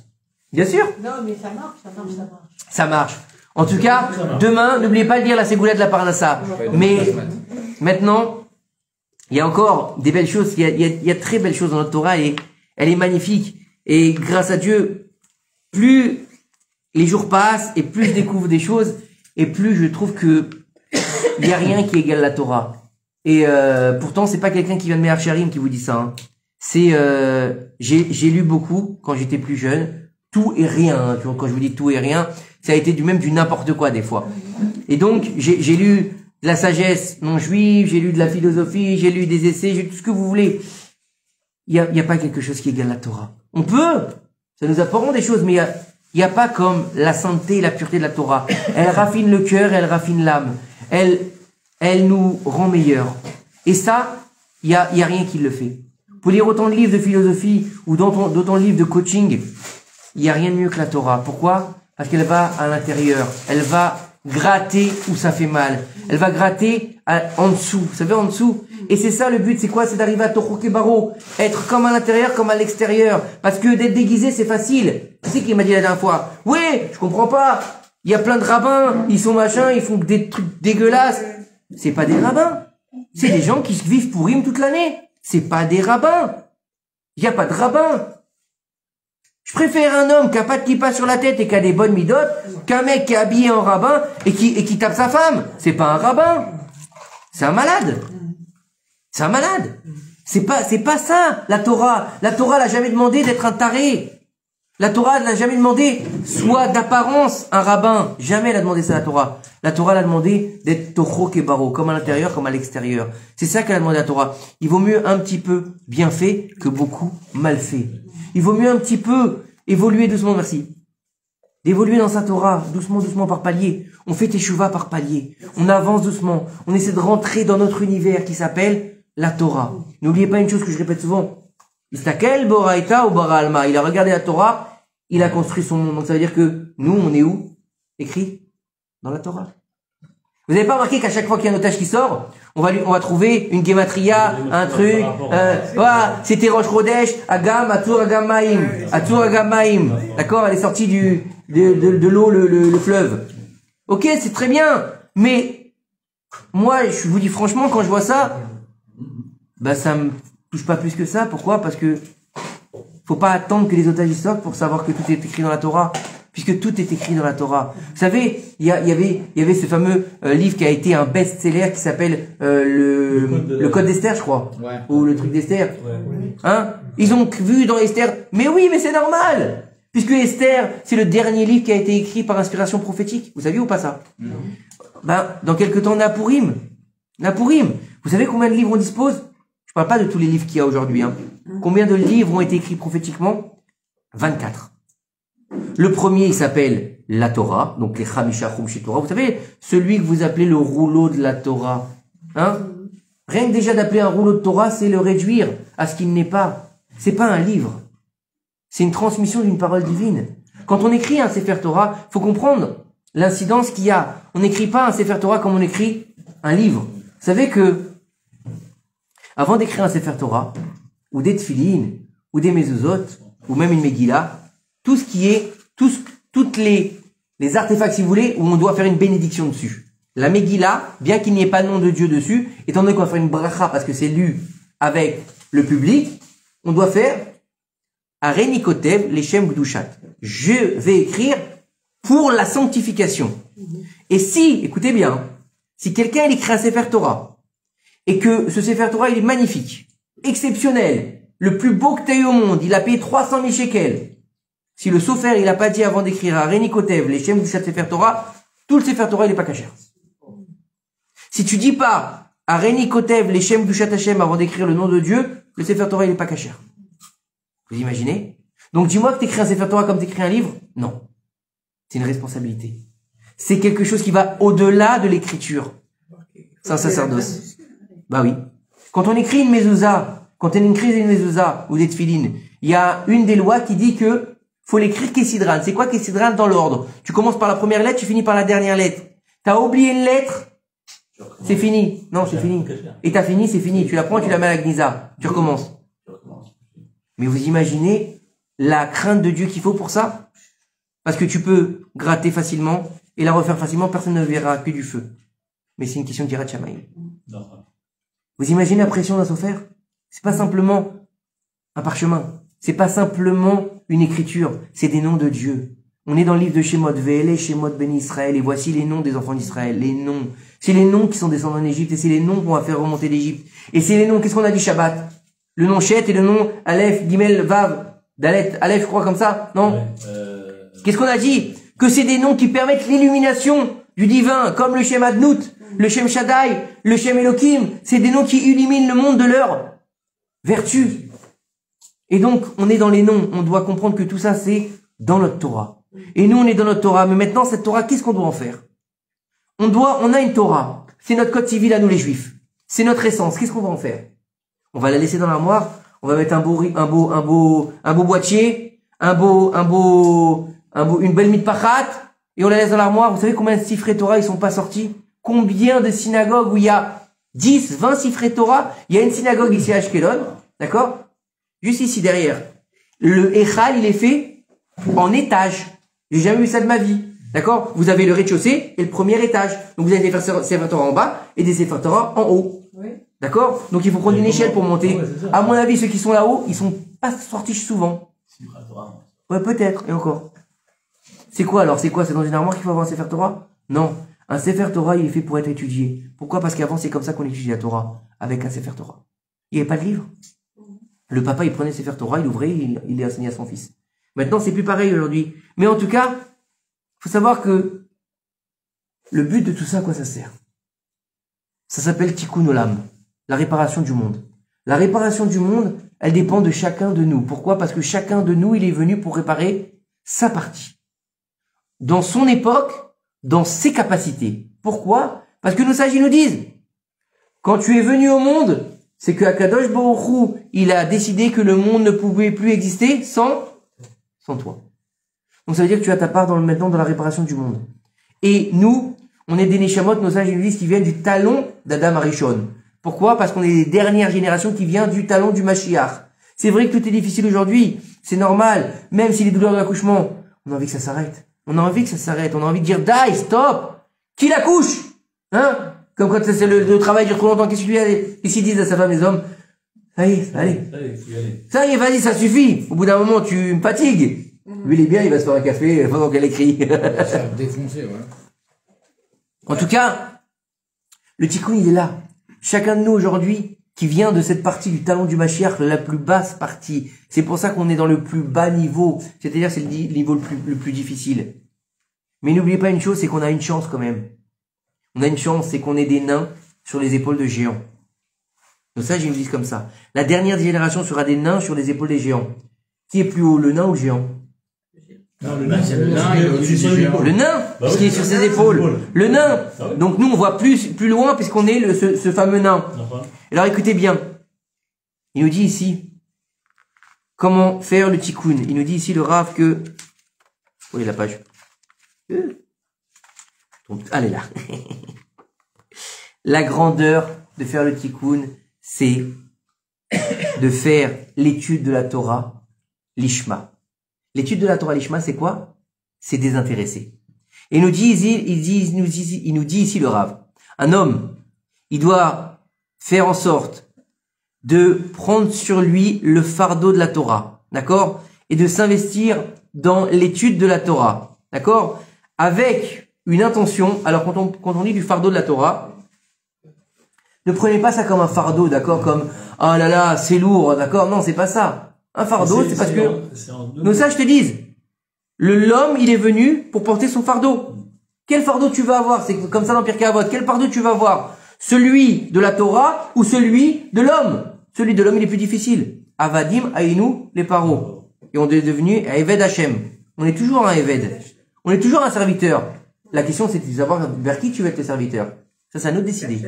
Speaker 1: Bien sûr.
Speaker 4: Non, mais ça marche, ça marche, ça marche.
Speaker 1: Ça marche. En tout cas, demain, n'oubliez pas de lire la Ségoula de la Parnassa. Mais maintenant, il y a encore des belles choses. Il y a très belles choses dans notre Torah et elle est magnifique. Et grâce à Dieu, plus les jours passent et plus je découvre des choses et plus je trouve que il y a rien qui égale la Torah. Et pourtant, c'est pas quelqu'un qui vient de Me'ar Sharim qui vous dit ça. Hein. C'est j'ai lu beaucoup quand j'étais plus jeune. Tout et rien. Hein. Tu vois, quand je vous dis tout et rien, ça a été du n'importe quoi des fois. Et donc, j'ai lu de la sagesse non juive, j'ai lu de la philosophie, j'ai lu des essais, j'ai lu tout ce que vous voulez. Il y a pas quelque chose qui égale la Torah. On peut, ça nous apprend des choses, mais il y a pas comme la sainteté et la pureté de la Torah. Elle raffine le cœur, elle raffine l'âme. Elle nous rend meilleurs. Et ça, il y a rien qui le fait. Pour lire autant de livres de philosophie ou d'autant de livres de coaching, il n'y a rien de mieux que la Torah. Pourquoi? Parce qu'elle va à l'intérieur. Elle va gratter où ça fait mal. Elle va gratter en dessous. Vous savez, en dessous. Et c'est ça le but. C'est quoi? C'est d'arriver à Tochok et Baro. Être comme à l'intérieur, comme à l'extérieur. Parce que d'être déguisé, c'est facile. Qui c'est qui m'a dit la dernière fois? Oui, je comprends pas. Il y a plein de rabbins. Ils sont machins. Ils font des trucs dégueulasses. C'est pas des rabbins. C'est des gens qui vivent pour Purim toute l'année. C'est pas des rabbins. Il n'y a pas de rabbins. Je préfère un homme qui a pas de kippa sur la tête et qui a des bonnes midotes qu'un mec qui est habillé en rabbin et qui tape sa femme. C'est pas un rabbin. C'est un malade. C'est un malade. C'est pas ça, la Torah. La Torah l'a jamais demandé d'être un taré. La Torah n'a jamais demandé, soit d'apparence, un rabbin. Jamais elle a demandé ça, la Torah. La Torah l'a demandé d'être tochok et baro, comme à l'intérieur, comme à l'extérieur. C'est ça qu'elle a demandé à la Torah. Il vaut mieux un petit peu bien fait que beaucoup mal fait. Il vaut mieux un petit peu évoluer doucement, merci. D'évoluer dans sa Torah, doucement, doucement, par palier. On fait teshuva par palier. On avance doucement. On essaie de rentrer dans notre univers qui s'appelle la Torah. N'oubliez pas une chose que je répète souvent. Istakel boraita ou bara alma. Il a regardé la Torah, il a construit son monde. Donc ça veut dire que nous, on est où? Écrit dans la Torah. Vous n'avez pas remarqué qu'à chaque fois qu'il y a un otage qui sort, on va trouver une gematria, un truc, voilà, c'était Rosh Chodesh, Agam, Atur Agam Maim, Atur Agam Maim. D'accord? Elle est sortie de l'eau, le fleuve. Ok, c'est très bien. Mais, moi, je vous dis franchement, quand je vois ça, bah, ça me touche pas plus que ça. Pourquoi? Parce que, faut pas attendre que les otages sortent pour savoir que tout est écrit dans la Torah. Puisque tout est écrit dans la Torah. Vous savez, il y avait ce fameux livre qui a été un best-seller qui s'appelle le Code d'Esther, je crois.
Speaker 7: Ouais.
Speaker 1: Ou le truc d'Esther.
Speaker 2: Ouais.
Speaker 1: Hein? Ils ont vu dans Esther. Mais oui, mais c'est normal. Puisque Esther, c'est le dernier livre qui a été écrit par inspiration prophétique. Vous saviez ou pas ça? Ben, dans quelques temps, on a Purim. Vous savez combien de livres on dispose? Je parle pas de tous les livres qu'il y a aujourd'hui, hein. Combien de livres ont été écrits prophétiquement? 24. Le premier, il s'appelle la Torah, donc les Chamisha Chumshi Torah. Vous savez, celui que vous appelez le rouleau de la Torah. Hein? Rien que déjà d'appeler un rouleau de Torah, c'est le réduire à ce qu'il n'est pas. C'est pas un livre. C'est une transmission d'une parole divine. Quand on écrit un Sefer Torah, faut comprendre l'incidence qu'il y a. On n'écrit pas un Sefer Torah comme on écrit un livre. Vous savez que, avant d'écrire un Sefer Torah, ou des Tfilin, ou des Mezuzot, ou même une Megillah, tout ce qui est, toutes les artefacts, si vous voulez, où on doit faire une bénédiction dessus. La Megillah, bien qu'il n'y ait pas de nom de Dieu dessus, étant donné qu'on va faire une bracha parce que c'est lu avec le public, on doit faire Areni Kotev Leshem Gdushat. Je vais écrire pour la sanctification. Et si, écoutez bien, si quelqu'un il écrit un Sefer Torah, et que ce Sefer Torah il est magnifique, exceptionnel, le plus beau que tu aies eu au monde, il a payé 300 000 shekels. Si le sofer, il a pas dit avant d'écrire à Réni Kotev, les Shem du Sefer Torah, tout le Sefer Torah, il est pas caché. Si tu dis pas à Réni Kotev, les Shem du Hashem avant d'écrire le nom de Dieu, le Sefer Torah, il est pas caché. Vous imaginez? Donc dis-moi que t'écris un Sefer Torah comme t'écris un livre? Non. C'est une responsabilité. C'est quelque chose qui va au-delà de l'écriture. C'est un sacerdoce. Bah oui. Quand on écrit une mezouza, quand on écrit une mezouza ou des tfilines, il y a une des lois qui dit que faut l'écrire Kessidran. C'est quoi Kessidran dans l'ordre? Tu commences par la première lettre, tu finis par la dernière lettre. T'as oublié une lettre, c'est fini. Non, c'est fini. Et t'as fini, c'est fini. Tu la prends, tu la mets à la gnisa. Tu recommences. Mais vous imaginez la crainte de Dieu qu'il faut pour ça? Parce que tu peux gratter facilement et la refaire facilement, personne ne verra que du feu. Mais c'est une question d'Yirat Shamayim. Vous imaginez la pression d'un sofer? C'est pas simplement un parchemin. C'est pas simplement une écriture. C'est des noms de Dieu. On est dans le livre de Shemot, Ve'ele Shemot Beni Israël, et voici les noms des enfants d'Israël. Les noms. C'est les noms qui sont descendus en Égypte, et c'est les noms qu'on va faire remonter d'Égypte. Et c'est les noms, qu'est-ce qu'on a dit Shabbat? Le nom Shet et le nom Aleph, Gimel, Vav, Dalet, Aleph, je crois comme ça, non? Qu'est-ce qu'on a dit? Que c'est des noms qui permettent l'illumination du divin, comme le Shem Adnout, le Shem Shaddai, le Shem Elohim. C'est des noms qui illuminent le monde de leur vertu. Et donc, on est dans les noms. On doit comprendre que tout ça, c'est dans notre Torah. Et nous, on est dans notre Torah. Mais maintenant, cette Torah, qu'est-ce qu'on doit en faire? On a une Torah. C'est notre code civil à nous, les Juifs. C'est notre essence. Qu'est-ce qu'on va en faire? On va la laisser dans l'armoire. On va mettre un beau boîtier, une belle mitpachat, et on la laisse dans l'armoire. Vous savez combien de sifrei Torah ils sont pas sortis? Combien de synagogues où il y a 10, 20 sifrei Torah? Il y a une synagogue ici à Ashkelon, d'accord? Juste ici derrière. Le Echal, il est fait en étage. J'ai jamais vu ça de ma vie. D'accord? Vous avez le rez-de-chaussée et le premier étage. Donc vous avez des Sefer Torah en bas et des Sefer Torah en haut.
Speaker 4: Oui.
Speaker 1: D'accord? Donc il faut prendre une échelle pour monter. À mon avis, ceux qui sont là-haut, ils sont pas sortis souvent. Ouais, peut-être, et encore. C'est quoi alors? C'est quoi? C'est dans une armoire qu'il faut avoir un Sefer Torah? Non. Un Sefer Torah, il est fait pour être étudié. Pourquoi? Parce qu'avant, c'est comme ça qu'on étudie la Torah. Avec un Sefer Torah. Il n'y avait pas de livre. Le papa, il prenait le Sefer Torah, il ouvrait, il les enseignait à son fils. Maintenant, c'est plus pareil aujourd'hui. Mais en tout cas, faut savoir que le but de tout ça, à quoi ça sert? Ça s'appelle Tikkun Olam, la réparation du monde. La réparation du monde, elle dépend de chacun de nous. Pourquoi? Parce que chacun de nous, il est venu pour réparer sa partie. Dans son époque, dans ses capacités. Pourquoi? Parce que nos sages, ils nous disent, quand tu es venu au monde, c'est que Akadosh Baruch Hu, il a décidé que le monde ne pouvait plus exister sans toi. Donc ça veut dire que tu as ta part maintenant dans la réparation du monde. Et nous, on est des Neshamot, nos sages, ils nous disent qu'ils viennent du talon d'Adam Arishon. Pourquoi? Parce qu'on est les dernières générations qui viennent du talon du Mashiach. C'est vrai que tout est difficile aujourd'hui, c'est normal, même si les douleurs de l'accouchement, on a envie que ça s'arrête. On a envie que ça s'arrête, on a envie de dire, die, stop! Qui l'accouche? Hein? Comme quand c'est le travail dure trop longtemps, qu'est-ce qu'ils disent à sa femme, les hommes? Allez. Ça y est, vas-y, ça suffit. Au bout d'un moment, tu me fatigues. Lui, il est bien, il va se faire un café pendant qu'elle écrit.
Speaker 7: Ça va défoncer, ouais.
Speaker 1: En tout cas, le tikkun, il est là. Chacun de nous aujourd'hui, qui vient de cette partie du talon du Mashiach, la plus basse partie. C'est pour ça qu'on est dans le plus bas niveau. C'est-à-dire, c'est le niveau le plus difficile. Mais n'oubliez pas une chose, c'est qu'on a une chance quand même. On a une chance, c'est qu'on est des nains sur les épaules de géants. Donc ça, j'ai une disent comme ça. La dernière génération sera des nains sur les épaules des géants. Qui est plus haut, le nain ou le géant?
Speaker 2: Non, le nain, c'est le nain, il est au-dessus du géant.
Speaker 1: Le nain, parce qu'il est sur ses épaules. Le nain. Donc nous, on voit plus loin puisqu'on est ce fameux nain. Alors écoutez bien. Il nous dit ici, comment faire le tikkun. Il nous dit ici, le Rav, que... Où est la page? Allez là. La grandeur de faire le tikkun, c'est de faire l'étude de la Torah, l'ishma. L'étude de la Torah, l'ishma, c'est quoi? C'est désintéressé. Et il nous dit ici le Rav, un homme, il doit faire en sorte de prendre sur lui le fardeau de la Torah, d'accord? Et de s'investir dans l'étude de la Torah, d'accord? Avec une intention. Alors quand on dit du fardeau de la Torah, ne prenez pas ça comme un fardeau, d'accord? Comme, oh là là, c'est lourd, d'accord? Non, c'est pas ça. Un fardeau, c'est parce que nos sages te disent, l'homme, il est venu pour porter son fardeau. Quel fardeau tu vas avoir? C'est comme ça dans Pirkei Avot. Quel fardeau tu vas avoir? Celui de la Torah ou celui de l'homme? Celui de l'homme, il est plus difficile. Avadim, Aïnou, les paros. Et on est devenu Eved Hashem. On est toujours un Eved. On est toujours un serviteur. La question, c'est de savoir vers qui tu veux être le serviteur. Ça, c'est à nous de décider.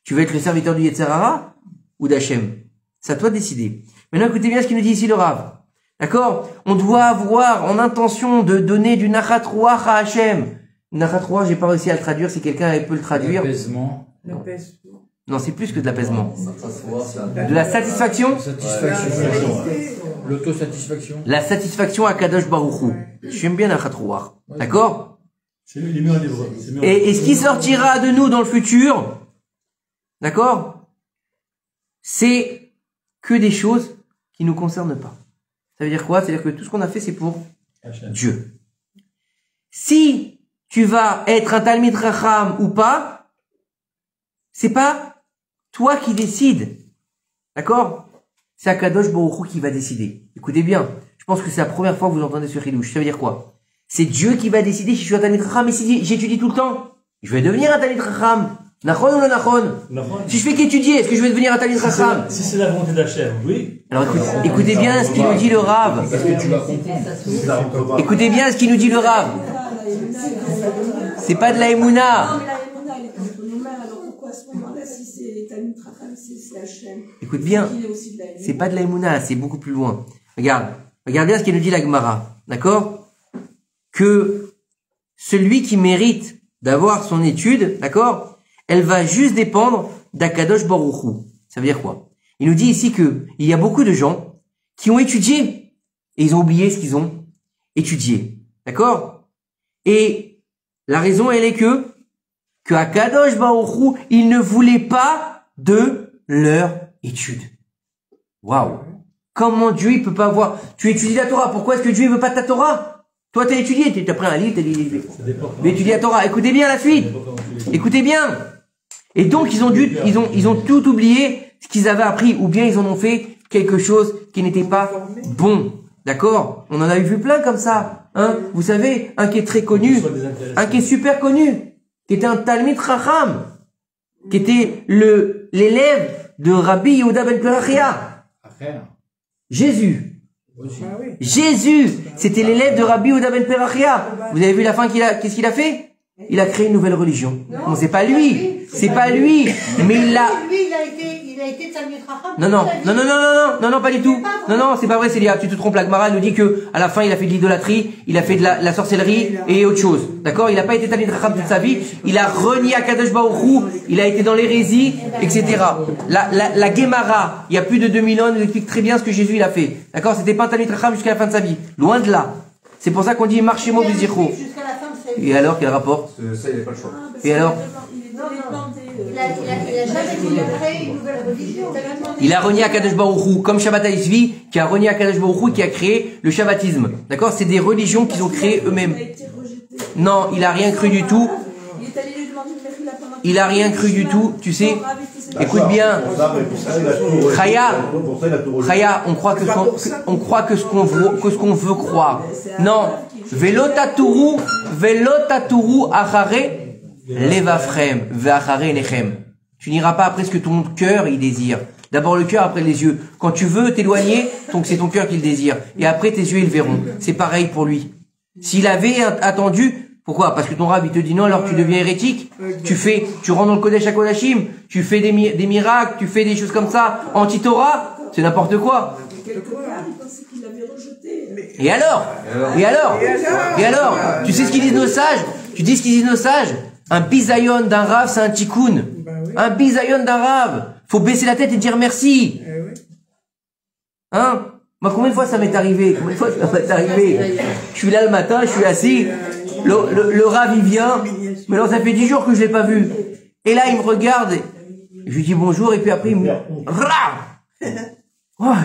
Speaker 1: Tu veux être le serviteur du Yetzer Hara ou d'Hachem? C'est à toi de décider. Maintenant, écoutez bien ce qu'il nous dit ici le Rav. D'accord? On doit avoir en intention de donner du Nachat Ruach à Hachem. Nachat Ruach, j'ai pas réussi à le traduire, si quelqu'un peut le traduire.
Speaker 7: L'apaisement.
Speaker 1: Non, c'est plus que de l'apaisement. De la satisfaction.
Speaker 7: L'autosatisfaction.
Speaker 1: La satisfaction à Kadosh Baruch Hu. J'aime bien Nachat Ruach. D'accord? Et ce qui sortira de nous dans le futur, d'accord? C'est que des choses qui nous concernent pas. Ça veut dire quoi? C'est-à-dire que tout ce qu'on a fait, c'est pour Dieu. Si tu vas être un Talmid Racham ou pas, c'est pas toi qui décides. D'accord? C'est Akadosh Baruch Hu qui va décider. Écoutez bien. Je pense que c'est la première fois que vous entendez ce chidouche. Ça veut dire quoi? C'est Dieu qui va décider si je suis un Talmid Racham et si j'étudie tout le temps. Je vais devenir un Talmid Racham. Nachon ou non nachon? Si je fais qu'étudier, est-ce que je vais devenir un Talmid Racham?
Speaker 2: Si c'est la volonté d'Hachem, oui.
Speaker 1: Alors écoutez bien ce qu'il nous dit le Rav.
Speaker 7: Parce que tu vas comprendre.
Speaker 1: Écoutez bien ce qu'il nous dit le Rav. C'est pas de la Emouna.
Speaker 4: Non, mais la Emouna, elle est contre nos mains, alors pourquoi à ce moment-là, si c'est Talmid
Speaker 1: Écoute bien. C'est pas de la Emouna, c'est beaucoup plus loin. Regarde bien ce qu'il nous dit la Gemara. D'accord? Que celui qui mérite d'avoir son étude, d'accord? Elle va juste dépendre d'Akadosh Baruch Hu. Ça veut dire quoi? Il nous dit ici que il y a beaucoup de gens qui ont étudié et ils ont oublié ce qu'ils ont étudié. D'accord? Et la raison, elle est que Akadosh Baruch Hu, il ne voulait pas de leur étude. Waouh! Comment Dieu, il peut pas voir? Tu étudies la Torah. Pourquoi est-ce que Dieu, il veut pas de ta Torah? Toi, t'as étudié, t'as pris un livre, t'as dit, tu étudies la Torah. Écoutez bien la suite. Écoutez bien. Et donc, ils ont tout oublié ce qu'ils avaient appris, ou bien ils en ont fait quelque chose qui n'était pas bon. D'accord? On en a vu plein comme ça. Hein? Vous savez, un qui est très connu, un qui est super connu, qui était un Talmid Chacham, qui était l'élève de Rabbi Yehuda ben Perachia. Jésus. Jésus, c'était l'élève de Rabbi Yehuda ben Perachia. Vous avez vu la fin qu'est-ce qu'il a fait? Il a créé une nouvelle religion. Non, c'est pas lui. C'est pas lui. Mais il a été Talmid Chacham. Non, pas du tout. Non, c'est pas vrai, Célia. Tu te trompes. La Gemara nous dit que, à la fin, il a fait de l'idolâtrie, il a fait de la sorcellerie et autre chose. D'accord? Il a pas été Talmid Chacham toute sa vie. Il a renié Akadosh Baruch Hu. Il a été dans l'hérésie, etc. La Gemara, il y a plus de 2000 ans, nous explique très bien ce que Jésus, il a fait. D'accord? C'était pas un Talmid Chacham jusqu'à la fin de sa vie. Loin de là. C'est pour ça qu'on dit marchez moi Bezircho. Et alors, quel rapport?
Speaker 5: Ça, il n'a pas le choix.
Speaker 1: Et alors?
Speaker 3: Il a jamais créé une nouvelle religion.
Speaker 1: Il a renié Akadosh Baruch Hu, comme Shabbat Aizvi, qui a renié Akadosh Baruch Hu, qui a créé le Shabbatisme. D'accord? C'est des religions qu'ils ont créées eux-mêmes. Non, il a rien cru du tout. Il a rien cru du tout, tu sais. Écoute bien. Chaya, on croit que ce qu'on veut croire. Non. Velotaturu achare levafrem ve'achare nechem. Tu n'iras pas après ce que ton cœur il désire. D'abord le cœur, après les yeux. Quand tu veux t'éloigner, donc c'est ton cœur qui le désire. Et après tes yeux ils le verront. C'est pareil pour lui. S'il avait attendu, pourquoi? Parce que ton rab il te dit non, alors tu deviens hérétique. Tu rentres dans le Kodesh HaKodashim, tu fais des miracles, tu fais des choses comme ça, anti-Torah, c'est n'importe quoi. Et alors? Tu sais ce qu'ils disent nos sages? Tu dis ce qu'ils disent nos sages? Un bisayon d'un rave, c'est un tikkun. Un bisayon d'un rave. Faut baisser la tête et dire merci. Hein? Moi, combien de fois ça m'est arrivé? Je suis là le matin, je suis assis. Le rave, il vient. Mais non, ça fait 10 jours que je l'ai pas vu. Et là, il me regarde. Je lui dis bonjour, et puis après, il me dit, ouais.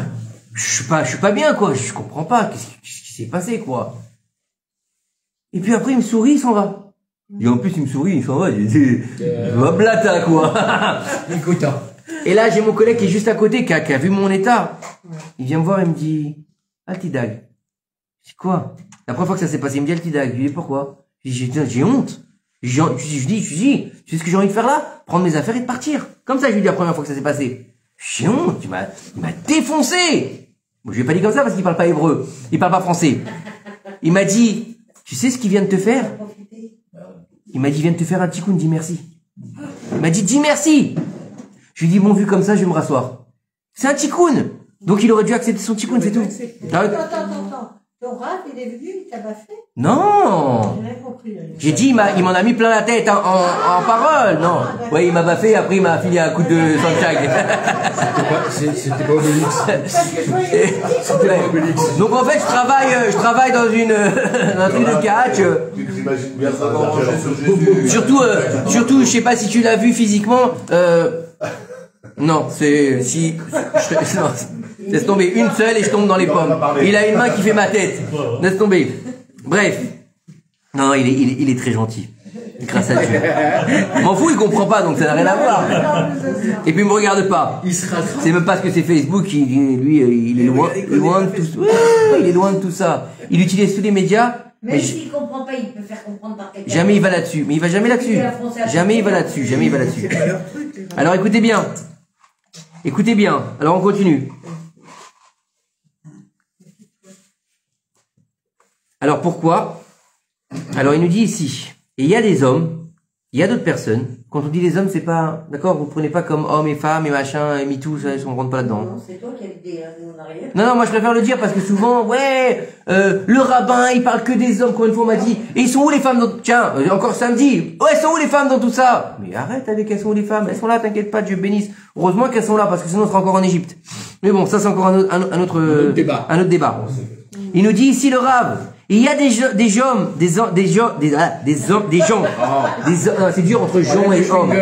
Speaker 1: Je suis pas bien, quoi. Je comprends pas. Qu'est-ce qui s'est passé, quoi. Et puis après, il me sourit, il s'en va. Et en plus, il me sourit, il s'en va. J'ai dit, blata, quoi. Et là, j'ai mon collègue qui est juste à côté, qui a vu mon état. Il vient me voir et me dit, Altidag. C'est quoi? La première fois que ça s'est passé, il me dit Altidag. Je lui dis, pourquoi? J'ai honte. Je dis, tu sais ce que j'ai envie de faire là? Prendre mes affaires et de partir. Comme ça, je lui dis la première fois que ça s'est passé. J'ai honte, il m'a défoncé. Bon, je lui ai pas dit comme ça parce qu'il parle pas hébreu. Il parle pas français. Il m'a dit, tu sais ce qu'il vient de te faire? Il m'a dit, il vient de te faire un tikkun, dis merci. Il m'a dit, dis merci. Je lui ai dit, bon, vu comme ça, je vais me rasseoir. C'est un tikkun. Donc il aurait dû accepter son tikkun, c'est tout.
Speaker 3: Attends. Ton rab, il est venu, il t'a pas fait?
Speaker 1: Non. J'ai dit, il m'en a mis plein la tête en parole. Non. Ouais, il m'a baffé, après il m'a filé un coup de Sanchag.
Speaker 6: C'était pas Obélix.
Speaker 1: Donc en fait, je travaille dans un truc de catch.
Speaker 5: Tu t'imagines bien ça.
Speaker 1: Surtout, je sais pas si tu l'as vu physiquement, non, non, laisse tomber une seule et je tombe dans les pommes. Il a une main qui fait ma tête. Laisse tomber. Bref. Non, il est très gentil. Grâce à Dieu. M'en fous, il comprend pas, donc ça n'a rien à voir. Et puis il me regarde pas. C'est même pas ce que c'est Facebook, il est loin de tout ça. Il est loin de tout ça. Il utilise tous les médias.
Speaker 3: Même s'il comprend pas, il peut faire comprendre par quelqu'un.
Speaker 1: Jamais il va là-dessus. Mais il va jamais là-dessus. Jamais il va là-dessus. Alors écoutez bien. Alors on continue. Alors pourquoi? Alors il nous dit ici, et il y a des hommes Il y a d'autres personnes, quand on dit les hommes, c'est pas, d'accord, vous prenez pas comme hommes et femmes et machin, et MeToo, ça, on rentre pas là-dedans.
Speaker 3: Non, c'est toi qui as l'idée, en arrière.
Speaker 1: Non, moi je préfère le dire parce que souvent, le rabbin, il parle que des hommes, combien de fois on m'a dit, et ils sont où les femmes dans, tiens, encore samedi, elles sont où les femmes dans tout ça? Mais arrête avec elles sont où les femmes, elles sont là, t'inquiète pas, Dieu bénisse. Heureusement qu'elles sont là, parce que sinon on sera encore en Égypte. Mais bon, ça c'est encore un autre débat. Il nous dit ici le Rav, il y a des gens, c'est dur entre gens et hommes.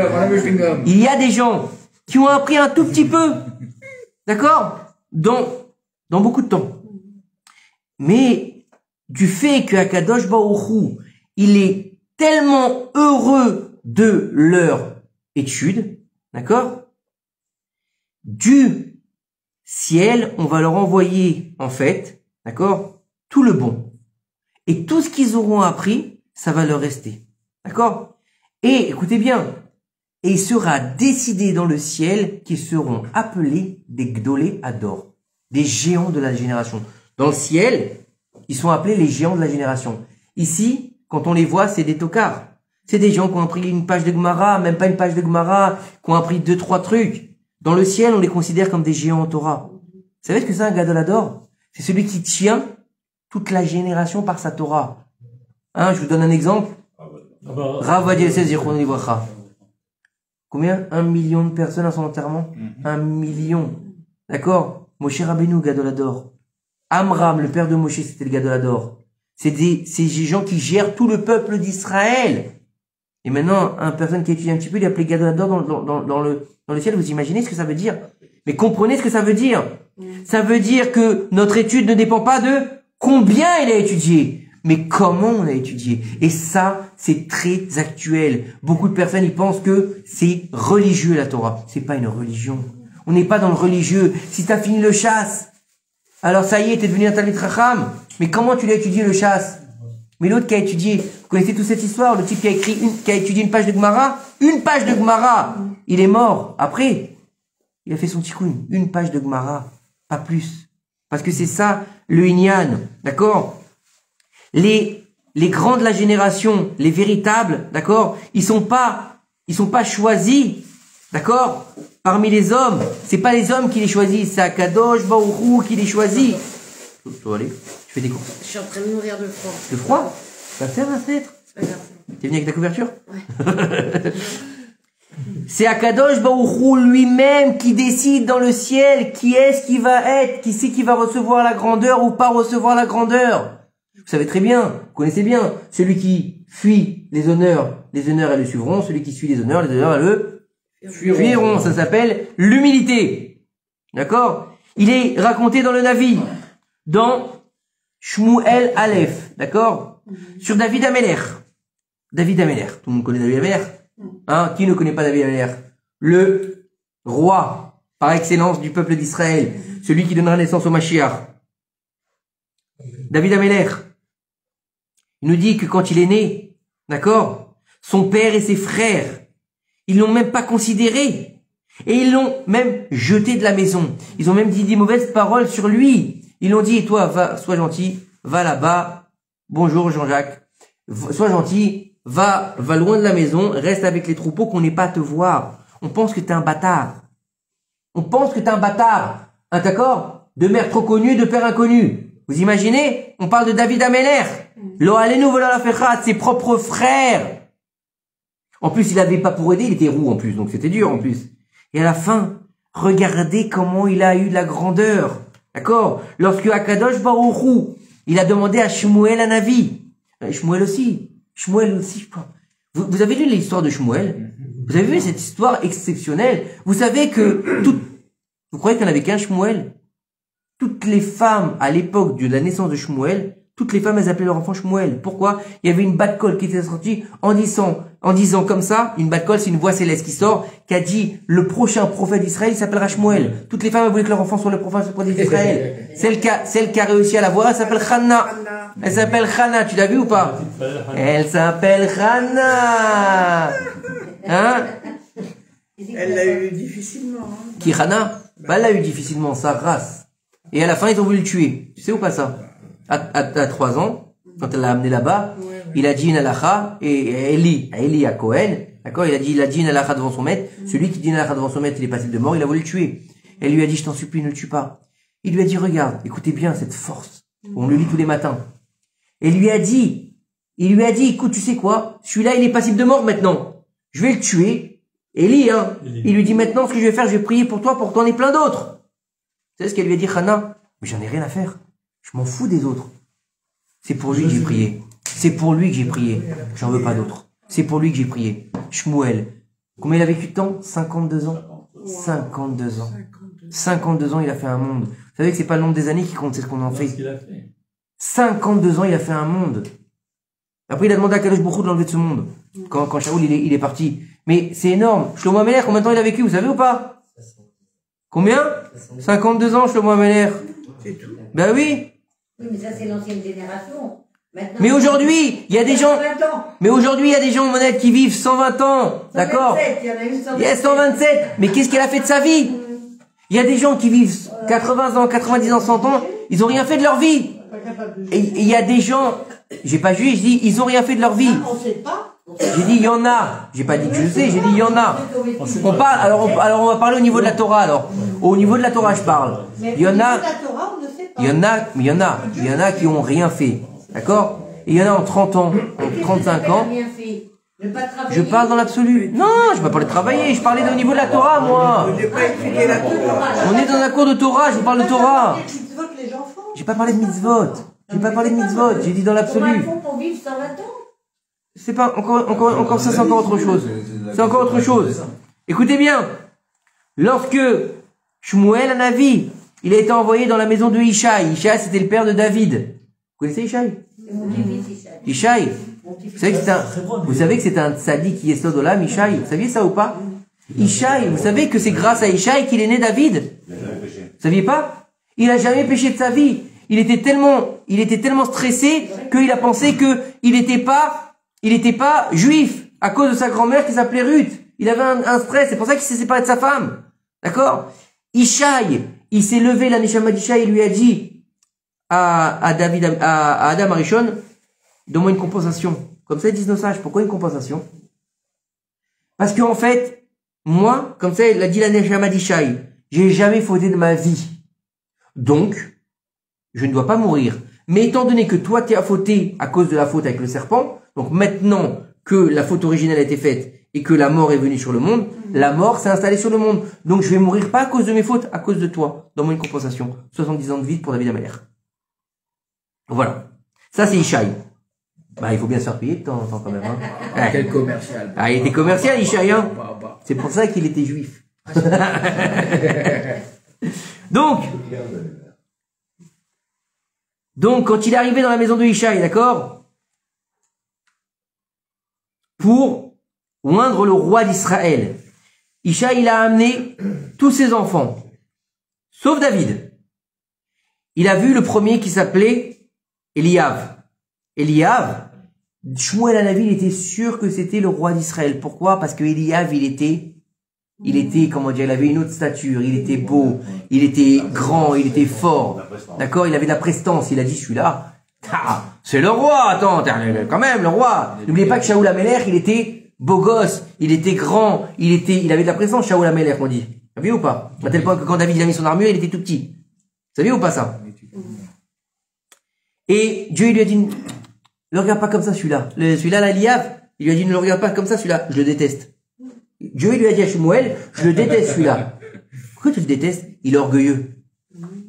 Speaker 1: Il y a des gens qui ont appris un tout petit peu, d'accord, dans beaucoup de temps. Mais du fait que Akadosh Baruch Hu, il est tellement heureux de leur étude, d'accord, du ciel, on va leur envoyer, en fait, d'accord, tout le bon. Et tout ce qu'ils auront appris, ça va leur rester. D'accord? Et, écoutez bien, et il sera décidé dans le ciel qu'ils seront appelés des Gdolé Ador, des géants de la génération. Dans le ciel, ils sont appelés les géants de la génération. Ici, quand on les voit, c'est des tocards. C'est des gens qui ont appris une page de Gemara, même pas une page de Gemara, qui ont appris 2-3 trucs. Dans le ciel, on les considère comme des géants en Torah. Vous savez ce que c'est un Gadol Ador? C'est celui qui tient toute la génération par sa Torah. Hein, je vous donne un exemple. Rav Ovadia Yosef Zichrono Livracha. Combien? 1 million de personnes à son enterrement? 1 million. D'accord? Moshe Rabbeinu, Gadol Ador. Amram, le père de Moshe, c'était le Gadol Ador. C'est des gens qui gèrent tout le peuple d'Israël. Et maintenant, une personne qui étudie un petit peu, il est appelé Gadol Ador dans le ciel. Vous imaginez ce que ça veut dire? Mais comprenez ce que ça veut dire. Ça veut dire que notre étude ne dépend pas de combien il a étudié, mais comment on a étudié. Et ça, c'est très actuel. Beaucoup de personnes, ils pensent que c'est religieux la Torah. C'est pas une religion. On n'est pas dans le religieux. Si t'as fini le chasse, alors ça y est, t'es devenu un Talmid Chacham. Mais comment tu l'as étudié le chasse? Mais l'autre qui a étudié, vous connaissez toute cette histoire, le type qui a étudié une page de Gemara, il est mort. Après, il a fait son tikkun, une page de Gemara, pas plus. Parce que c'est ça, le Inyan, d'accord? Les grands de la génération, les véritables, d'accord? Ils sont pas choisis, d'accord? Parmi les hommes, c'est pas les hommes qui les choisissent, c'est Akadosh Baruch Hu qui les choisit. Tu vas aller, tu fais des courses.
Speaker 3: Je suis en train de mourir de froid.
Speaker 1: De froid? Ça va faire la fenêtre.
Speaker 3: C'est pas grave.
Speaker 1: T'es venu avec ta couverture?
Speaker 3: Ouais.
Speaker 1: C'est Akadosh Baruch Hu lui-même qui décide dans le ciel qui est-ce qui va être, qui c'est qui va recevoir la grandeur ou pas recevoir la grandeur. Vous savez très bien, vous connaissez bien, celui qui fuit les honneurs elles le suivront, celui qui suit les honneurs elles le fuiront. Ça s'appelle l'humilité. D'accord? Il est raconté dans le Navi, dans Shmuel Aleph, d'accord? Sur David Améler. David Améler, tout le monde connaît David Améler. Hein, qui ne connaît pas David Améler? Le roi par excellence du peuple d'Israël, celui qui donnera naissance au Mashiach. David Améler, il nous dit que quand il est né, d'accord, son père et ses frères, ils l'ont même pas considéré. Et ils l'ont même jeté de la maison. Ils ont même dit des mauvaises paroles sur lui. Ils l'ont dit, toi, va, sois gentil, va là-bas. Bonjour Jean-Jacques. Sois gentil, va loin de la maison, reste avec les troupeaux qu'on n'ait pas à te voir. On pense que t'es un bâtard. On pense que t'es un bâtard. Hein, d'accord? De mère trop connue, de père inconnu. Vous imaginez? On parle de David Améler. Lo alenu v'lo la fechat, ses propres frères. En plus, il avait pas pour aider, il était roux en plus, donc c'était dur en plus. Et à la fin, regardez comment il a eu de la grandeur. D'accord? Lorsque Akadosh Baruch Hu, il a demandé à Shmuel Hanavi. Shmuel aussi, je crois. Vous avez lu l'histoire de Shmuel? Vous avez vu cette histoire exceptionnelle? Vous savez que vous croyez qu'il n'y en avait qu'un Shmuel? Toutes les femmes, à l'époque de la naissance de Shmuel, toutes les femmes, elles appelaient leur enfant Shmuel. Pourquoi? Il y avait une bat-kol qui était sortie en disant comme ça, une bat-kol, c'est une voix céleste qui sort, qui a dit, le prochain prophète d'Israël, il s'appellera Shmuel. Toutes les femmes, elles voulaient que leur enfant soit le prophète d'Israël. Celle qui a réussi à la voir, elle s'appelle Chana. Elle s'appelle Chana, tu l'as vu ou pas? Elle s'appelle Chana. Hein?
Speaker 4: Elle l'a eu difficilement. Hein.
Speaker 1: Qui Chana? Bah, elle l'a eu difficilement, sa race. Et à la fin, ils ont voulu le tuer. Tu sais ou pas ça? À 3 ans, quand elle l'a amené là-bas, il a dit une halakha, et Eli à Cohen, d'accord, il a dit une halakha devant son maître, celui qui dit une halakha devant son maître, il est passible de mort, il a voulu le tuer. Elle lui a dit, je t'en supplie, ne le tue pas. Il lui a dit, regarde, écoutez bien cette force, on le lit tous les matins. Et il lui a dit, écoute, tu sais quoi, celui-là, il est passible de mort maintenant, je vais le tuer. Eli, il lui dit, maintenant, ce que je vais faire, je vais prier pour toi, pour que t'en aies plein d'autres. Tu sais ce qu'elle lui a dit, Hana? Mais j'en ai rien à faire, je m'en fous des autres. C'est pour lui que j'ai prié. C'est pour lui que j'ai prié. J'en veux pas d'autres. C'est pour lui que j'ai prié. Shmuel. Combien il a vécu de temps? 52 ans. 52 ans. 52 ans, il a fait un monde. Vous savez que c'est pas le nombre des années qui compte, c'est ce qu'on en fait. 52 ans, il a fait un monde. Après, il a demandé à Kadosh Baruch Hu de l'enlever de ce monde. Quand Shaoul, il est parti. Mais c'est énorme. Shlomo Ameler, combien de temps il a vécu, vous savez ou pas? Combien? 52 ans, Shlomo Ameler.
Speaker 3: C'est tout.
Speaker 1: Ben oui.
Speaker 8: Oui, mais ça, c'est l'ancienne génération. Maintenant,
Speaker 1: Mais aujourd'hui, il y a des gens,
Speaker 8: 120 ans.
Speaker 1: mais aujourd'hui, il y a des gens, Monette, qui vivent 120 ans. D'accord?
Speaker 8: 127, il y en a eu 127.
Speaker 1: Il y a 127. Mais qu'est-ce qu'elle a fait de sa vie? Il y a des gens qui vivent 80 ans, 90 ans, 100 ans. Ils ont rien fait de leur vie. Et il y a des gens, j'ai pas jugé, je dis, ils ont rien fait de leur vie.
Speaker 4: On sait pas.
Speaker 1: J'ai dit, il y en a. J'ai pas dit que je sais, j'ai dit, il y en a. On parle, alors on va parler au niveau de la Torah, alors. Au niveau de la Torah, je parle. Il y en a,
Speaker 4: La Torah, on ne sait pas.
Speaker 1: il y en a qui ont rien fait. D'accord? Et il y en a en 30 ans, en 35 ans.
Speaker 8: Rien fait. Ne pas travailler.
Speaker 1: Je parle dans l'absolu. Non, je ne vais pas parler de travailler, je parlais au niveau de la Torah, moi.
Speaker 3: J'ai pas expliqué la Torah.
Speaker 1: On est dans un cours de Torah, je vous parle de Torah.
Speaker 4: Ils votent les gens font.
Speaker 1: J'ai pas parlé de mitzvot. J'ai pas parlé de mitzvot, j'ai dit dans
Speaker 8: Comment
Speaker 1: l'absolu.
Speaker 8: ils font pour vivre 120 ans?
Speaker 1: C'est pas, encore ça, c'est encore autre chose. C'est encore autre chose. Écoutez bien. Lorsque Shmuel, un avis, il a été envoyé dans la maison de Ishaï. Ishaï, c'était le père de David. Vous connaissez Ishaï?
Speaker 8: C'est mon petit-fils, Ishaï.
Speaker 1: Ishaï.
Speaker 8: Mon petit-fils.
Speaker 1: Vous savez que c'est un tzaddik qui est Sodolam, Ishaï. Vous saviez ça ou pas? Ishaï, vous savez que c'est grâce à Ishaï qu'il est né David? Vous saviez pas? Il a jamais péché de sa vie. Il était tellement stressé qu'il a pensé que il était pas juif à cause de sa grand-mère qui s'appelait Ruth. Il avait un stress, c'est pour ça qu'il s'est séparé de sa femme. D'accord? Ishaï, il s'est levé, la Neshama d'Ishaï, il lui a dit à Adam Arishon, donne-moi une compensation. Comme ça, ils disent nos sages. Pourquoi une compensation? Parce qu'en fait, moi, comme ça, il a dit la Neshama d'Ishaï, j'ai jamais fauté de ma vie. Donc, je ne dois pas mourir. Mais étant donné que toi, tu as fauté à cause de la faute avec le serpent, donc maintenant que la faute originelle a été faite et que la mort est venue sur le monde, la mort s'est installée sur le monde. Donc je vais mourir pas à cause de mes fautes, à cause de toi. Donne-moi une compensation. 70 ans de vie pour David Ameler. Voilà. Ça, c'est Ishaï. Bah, il faut bien se faire payer de temps en temps quand même. Hein. Ouais.
Speaker 7: Quel commercial.
Speaker 1: Ah, il était commercial, Ishaï. Hein.
Speaker 7: Bah.
Speaker 1: C'est pour ça qu'il était juif. Donc, quand il est arrivé dans la maison de Ishaï, d'accord, pour oindre le roi d'Israël, Ishaï, il a amené tous ses enfants, sauf David. Il a vu le premier qui s'appelait Eliav. Eliav, Shmuel Hanavi, il était sûr que c'était le roi d'Israël. Pourquoi? Parce que Eliav, il était, comment dire, il avait une autre stature, il était beau, il était grand, il était fort. D'accord? Il avait de la prestance. Il a dit, celui-là, c'est le roi, attends, quand même, le roi. N'oubliez pas que Shaoul Améler, il était beau gosse, il était grand, il avait de la prestance, Shaoul Améler, qu'on dit. Vous savez ou pas? À tel point que quand David a mis son armure, il était tout petit. Vous savez ou pas ça? Et Dieu, il lui a dit, ne regarde pas comme ça, celui-là. Celui-là, là, Eliav, il lui a dit, ne le regarde pas comme ça, celui-là, je le déteste. Dieu lui a dit à Shmuel, je le déteste celui-là. Pourquoi tu le détestes? Il est orgueilleux.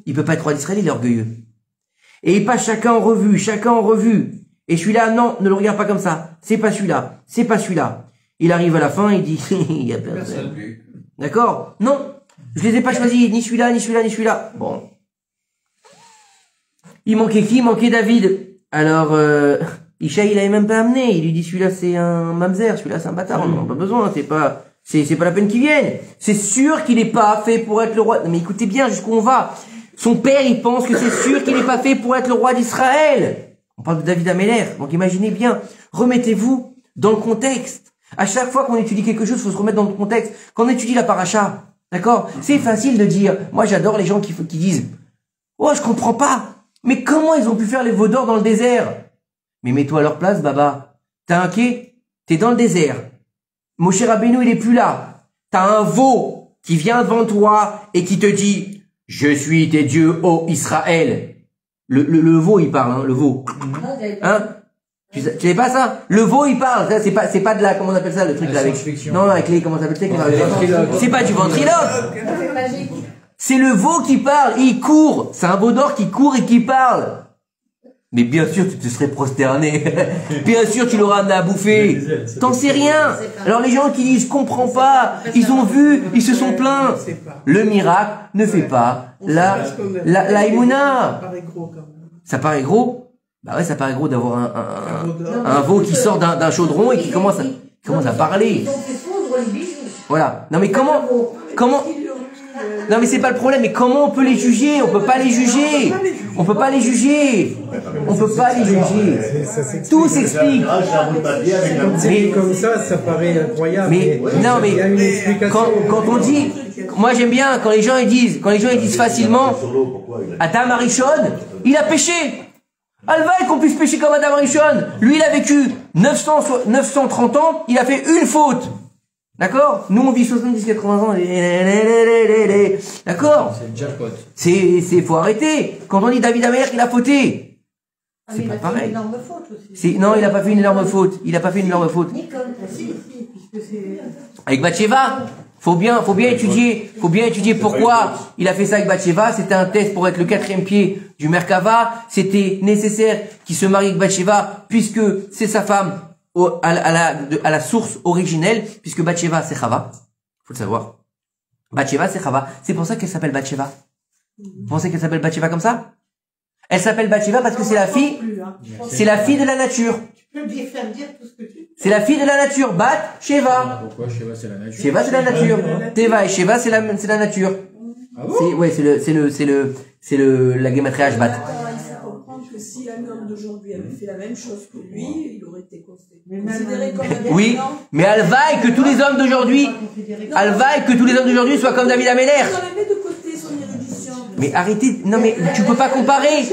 Speaker 1: Il peut pas être roi d'Israël, il est orgueilleux. Et il passe chacun en revue. Et celui-là, non, ne le regarde pas comme ça. C'est pas celui-là. Il arrive à la fin, il dit, il y a personne. D'accord? Non. Je les ai pas choisis, ni celui-là. Bon. Il manquait qui? Il manquait David. Alors, Ishaï, il avait même pas amené. Il lui dit, celui-là, c'est un mamzer, celui-là, c'est un bâtard. On n'en a pas besoin, c'est pas la peine qu'il vienne. C'est sûr qu'il n'est pas fait pour être le roi. Non, mais écoutez bien jusqu'où on va. Son père, il pense que c'est sûr qu'il n'est pas fait pour être le roi d'Israël. On parle de David Améler. Donc imaginez bien. Remettez-vous dans le contexte. À chaque fois qu'on étudie quelque chose, il faut se remettre dans le contexte. Quand on étudie la paracha, d'accord? C'est facile de dire, moi j'adore les gens qui disent, oh, je comprends pas. Mais comment ils ont pu faire les veaux d'or dans le désert? Mais mets-toi à leur place, Baba. T'es inquiet? T'es dans le désert. Moshe Rabbeinu, il est plus là. T'as un veau qui vient devant toi et qui te dit, je suis tes dieux, ô Israël. Le veau, il parle, hein, le veau. Hein? Tu savais pas ça? Le veau, il parle. C'est pas de la, comment on appelle ça, le truc là avec, non, avec les, comment on appelle ça? C'est pas du ventriloque. C'est le veau qui parle, il court. C'est un veau d'or qui court et qui parle. Mais bien sûr, tu te serais prosterné. Bien sûr, tu l'auras amené à bouffer. T'en sais rien. Alors les gens qui disent, je comprends pas, ils ont vu, ils se sont plaints. Le miracle ne fait pas la Emouna. Ça paraît gros? Bah ouais, ça paraît gros d'avoir un veau qui sort d'un chaudron et qui commence à parler. Voilà. Non mais comment, non mais c'est pas le problème, mais comment on peut les juger? On peut pas les juger. On peut pas les juger. On peut pas les juger. Tout s'explique.
Speaker 6: Mais comme ça paraît incroyable.
Speaker 1: Mais non, mais quand on dit, moi j'aime bien quand les gens ils disent facilement, Adam Arishon, il a péché. Alvaï qu'on puisse pécher comme Adam Arishon. Lui il a vécu 930 ans, il a fait une faute. D'accord? Nous, on vit 70-80 ans. D'accord?
Speaker 7: C'est le jackpot.
Speaker 1: Faut arrêter. Quand on dit David Améler qu'il a fauté. C'est pas pareil. Non, il a pas fait une énorme faute. Il a pas fait une énorme faute. Avec Bathsheba, faut bien étudier pourquoi il a fait ça avec Bathsheba. C'était un test pour être le 4e pied du Merkava. C'était nécessaire qu'il se marie avec Bathsheba puisque c'est sa femme. À la source originelle, puisque Bathsheba c'est Chava, faut le savoir. Bathsheba c'est Chava, c'est pour ça qu'elle s'appelle Bathsheba. Vous pensez qu'elle s'appelle Bathsheba comme ça? Elle s'appelle Bathsheba parce que c'est la fille de la nature.
Speaker 4: Tu peux lui faire dire tout ce que tu veux.
Speaker 1: C'est la fille de la nature, Bathsheba.
Speaker 7: Pourquoi Sheva c'est la nature?
Speaker 1: Sheva c'est la nature. Teva et Sheva c'est la nature.
Speaker 7: Ah bon?
Speaker 1: C'est la gématrie Ashbat.
Speaker 9: Si un homme d'aujourd'hui avait fait la même chose que lui, il aurait été considéré comme un
Speaker 1: Oui, mais Alvaï que tous les hommes d'aujourd'hui, soient comme David Améler.
Speaker 9: On met de côté son érudition.
Speaker 1: Mais arrêtez, non mais tu peux pas comparer.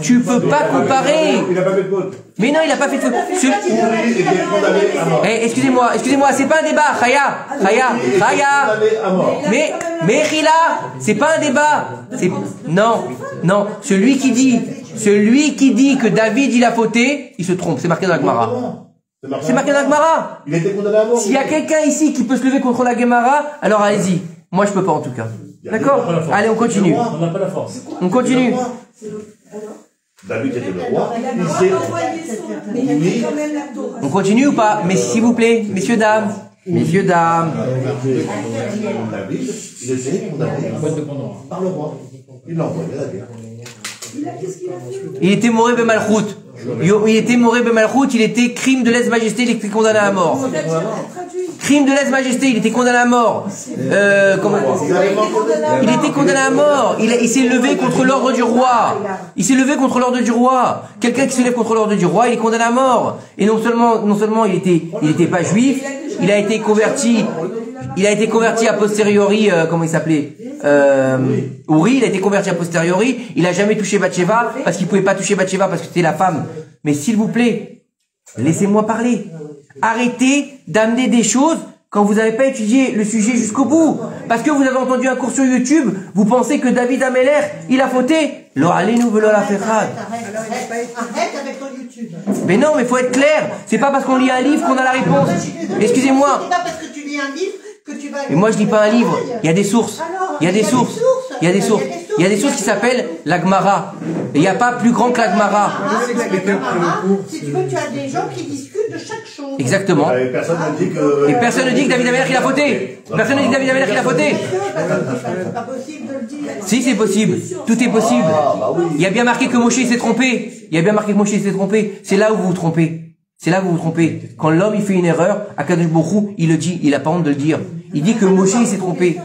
Speaker 1: Tu peux pas comparer.
Speaker 5: Il a pas fait de faute.
Speaker 1: Mais non, il a pas fait de faute.
Speaker 5: Il est bien condamné à mort.
Speaker 1: Excusez-moi, c'est pas un débat, Chaya. Mais Rila, c'est pas un débat. Non, celui qui dit que David il a fauté, il se trompe, c'est marqué dans la Gemara. C'est marqué dans la Gemara.
Speaker 5: Il était condamné à mort.
Speaker 1: S'il y a quelqu'un ici qui peut se lever contre la Gemara, alors allez-y. Moi je peux pas en tout cas. D'accord? Allez, on continue.
Speaker 2: On n'a pas la force.
Speaker 1: On continue.
Speaker 5: David était le roi. Il s'est
Speaker 1: On continue ou pas? Mais s'il vous plaît, messieurs, dames.
Speaker 5: David, il était condamné par le roi. Il l'a envoyé à la guerre.
Speaker 1: Il était moré Bemalchut. Il était crime de lèse-majesté, il était condamné à mort. Crime de lèse-majesté, il était condamné à mort. Il était condamné à mort. Il s'est levé contre l'ordre du roi. Quelqu'un qui se lève contre l'ordre du roi, il est condamné à mort. Et non seulement il était pas juif, il a été converti a posteriori, comment il s'appelait? Uri, il a été converti a posteriori, il a jamais touché Bathsheba, parce qu'il pouvait pas toucher Bathsheba parce que c'était la femme. Mais s'il vous plaît, laissez-moi parler. Arrêtez d'amener des choses quand vous n'avez pas étudié le sujet jusqu'au bout. Parce que vous avez entendu un cours sur YouTube, vous pensez que David Améler, il a fauté. Lo alenu velo la ferrad.
Speaker 4: Arrête avec ton YouTube.
Speaker 1: Mais non, mais faut être clair. C'est pas parce qu'on lit un livre qu'on a la réponse. Excusez-moi.
Speaker 4: C'est pas parce que tu lis un livre que tu vas...
Speaker 1: Mais moi je lis pas un livre, il y a des sources. Il y a des sources qui s'appellent la Gemara. Et il n'y a pas plus grand que la Gemara.
Speaker 4: Si tu veux, tu as des gens qui discutent de chaque chose.
Speaker 1: Exactement.
Speaker 5: Et personne ne dit que...
Speaker 1: Et personne ne dit que David Améler il a fauté. Personne ne dit que David Améler il a fauté.
Speaker 4: C'est pas possible de le dire.
Speaker 1: Si, c'est possible. Tout est possible. Il y a bien marqué que Moshe s'est trompé. C'est là où vous vous trompez. Quand l'homme il fait une erreur, Akadosh Baruch Hu, il le dit, il a pas honte de le dire. Il dit que Moshe il s'est trompé.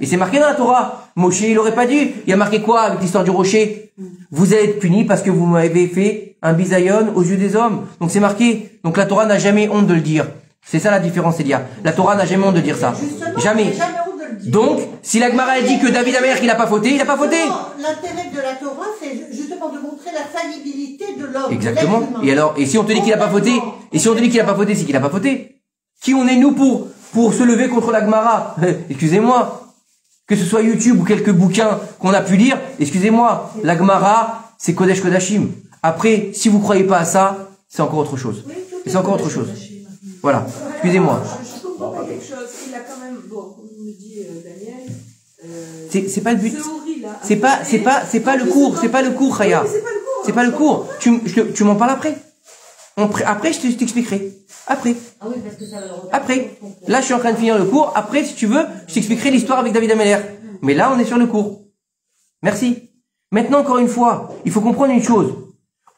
Speaker 1: Et c'est marqué dans la Torah. Moshe il aurait pas dû. Il y a marqué quoi avec l'histoire du rocher? Vous allez être punis parce que vous m'avez fait un bisayon aux yeux des hommes. Donc c'est marqué. Donc la Torah n'a jamais honte de le dire. C'est ça la différence, Elia. La Torah n'a jamais honte de dire ça. Jamais.
Speaker 4: le dis.
Speaker 1: Donc, si la Gemara a dit que David Amelech il a pas fauté, il a pas fauté.
Speaker 4: L'intérêt de la Torah, c'est justement de montrer la faillibilité de l'homme.
Speaker 1: Exactement.
Speaker 4: de l'être humain.
Speaker 1: Et alors, et si on te dit qu'il a pas fauté, et si on te dit qu'il a pas fauté, c'est qu'il a pas fauté. Qui on est nous pour se lever contre la Gemara? Excusez-moi. Que ce soit YouTube ou quelques bouquins qu'on a pu lire, excusez-moi, la Gemara, c'est Kodesh Kodashim. Après, si vous croyez pas à ça, c'est encore autre chose. C'est encore autre chose. Voilà. Excusez-moi.
Speaker 9: Je comprends pas quelque chose. Il a quand même, bon, comme me dit Daniel,
Speaker 1: C'est pas le but.
Speaker 9: Théorie-là,
Speaker 1: C'est pas le cours, c'est pas le cours, Chaya. C'est pas le cours. Tu m'en parles après. Après, je t'expliquerai. Après.
Speaker 8: Ah oui, parce que ça va le regarder.
Speaker 1: Après. Là, je suis en train de finir le cours. Après, si tu veux, je t'expliquerai l'histoire avec David Amelech. Mais là, on est sur le cours. Merci. Maintenant, encore une fois, il faut comprendre une chose.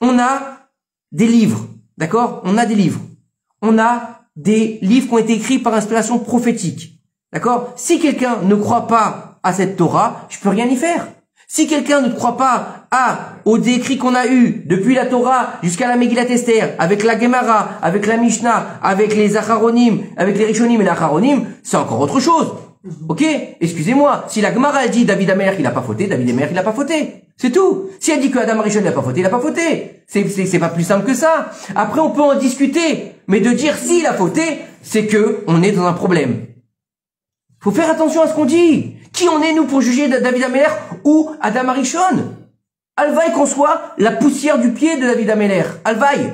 Speaker 1: On a des livres. D'accord? On a des livres. On a des livres qui ont été écrits par inspiration prophétique. D'accord? Si quelqu'un ne croit pas à cette Torah, je peux rien y faire. Si quelqu'un ne croit pas aux écrits qu'on a eus depuis la Torah jusqu'à la Megillat Esther, avec la Gemara, avec la Mishnah, avec les Acharonim, avec les Rishonim et les Acharonim, c'est encore autre chose. Ok? Excusez-moi. Si la Gemara a dit David Amelech il a pas fauté, David Amelech il a pas fauté. C'est tout. Si elle dit que Adam Rishon il a pas fauté, il a pas fauté. C'est pas plus simple que ça. Après on peut en discuter. Mais de dire s'il a fauté, c'est que on est dans un problème. Faut faire attention à ce qu'on dit. Qui on est, nous, pour juger David Amelech ou Adam Arishon? Alvaï qu'on soit la poussière du pied de David Amelech. Alvaï.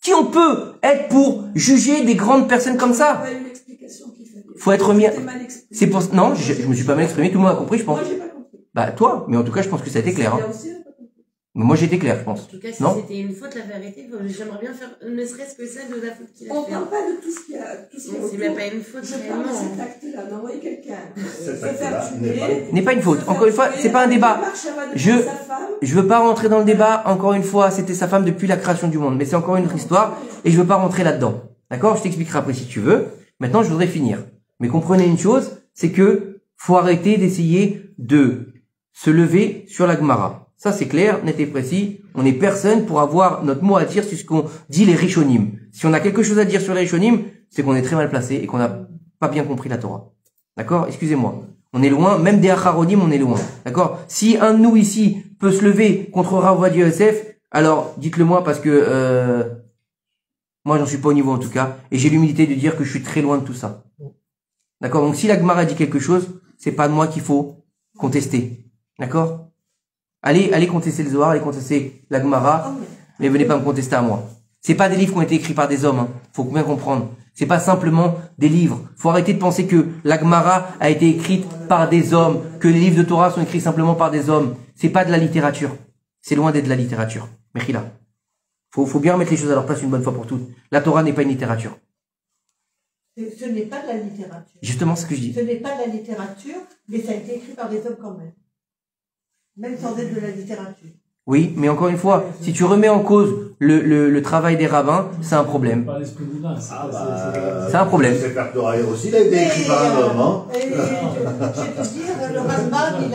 Speaker 1: Qui on peut être pour juger des grandes personnes comme ça? Faut être mis. C'est pour, non, je me suis pas mal exprimé, tout le monde a compris, je pense.
Speaker 9: Moi, j'ai pas compris.
Speaker 1: Bah, toi, mais en tout cas, je pense que ça a été clair, hein. Mais moi, j'ai été clair, je pense.
Speaker 3: En tout cas, si
Speaker 1: Non?
Speaker 3: c'était une faute, la vérité, j'aimerais bien faire, ne serait-ce que ça de la faute qu'il a
Speaker 9: On
Speaker 3: fait.
Speaker 9: parle pas de tout ce qu'il y a, tout ce qu'il y a
Speaker 3: C'est
Speaker 9: autour.
Speaker 3: même pas une faute,
Speaker 9: Je parle de
Speaker 3: réellement.
Speaker 9: cet acte-là, d'envoyer quelqu'un
Speaker 5: Cet
Speaker 9: se
Speaker 5: acte-là
Speaker 9: faire tuer.
Speaker 1: N'est pas une faute. Encore une fois, c'est pas un débat. Je veux pas rentrer dans le débat. Encore une fois, c'était sa femme depuis la création du monde. Mais c'est encore une autre histoire. Et je veux pas rentrer là-dedans. D'accord? Je t'expliquerai après si tu veux. Maintenant, je voudrais finir. Mais comprenez une chose, c'est que faut arrêter d'essayer de se lever sur la Gemara. Ça, c'est clair, net et précis. On n'est personne pour avoir notre mot à dire sur ce qu'on dit les Rishonim. Si on a quelque chose à dire sur les Rishonim, c'est qu'on est très mal placé et qu'on n'a pas bien compris la Torah. D'accord? Excusez-moi. On est loin, même des Acharonim, on est loin. D'accord? Si un de nous ici peut se lever contre Rav Ovadia Yosef, alors dites-le moi parce que moi j'en suis pas au niveau en tout cas, et j'ai l'humilité de dire que je suis très loin de tout ça. D'accord? Donc si la Gemara dit quelque chose, c'est pas de moi qu'il faut contester. D'accord? Allez contester le Zohar, allez contester la Gemara, mais venez pas me contester à moi. C'est pas des livres qui ont été écrits par des hommes, hein. Faut bien comprendre. C'est pas simplement des livres. Faut arrêter de penser que la Gemara a été écrite par des hommes, que les livres de Torah sont écrits simplement par des hommes. C'est pas de la littérature. C'est loin d'être de la littérature. Mechila. Faut bien remettre les choses à leur place une bonne fois pour toutes. La Torah n'est pas une littérature.
Speaker 4: Ce n'est pas de la littérature.
Speaker 1: Justement, ce que je dis.
Speaker 4: Ce n'est pas de la littérature, mais ça a été écrit par des hommes quand même. Même sans être de la littérature.
Speaker 1: Oui, mais encore une fois, si tu remets en cause le travail des rabbins, c'est un problème. C'est un problème.
Speaker 5: C'est faire Torah aussi, il a été écrit par un homme, hein.
Speaker 4: Je vais te dire, le Rambam, il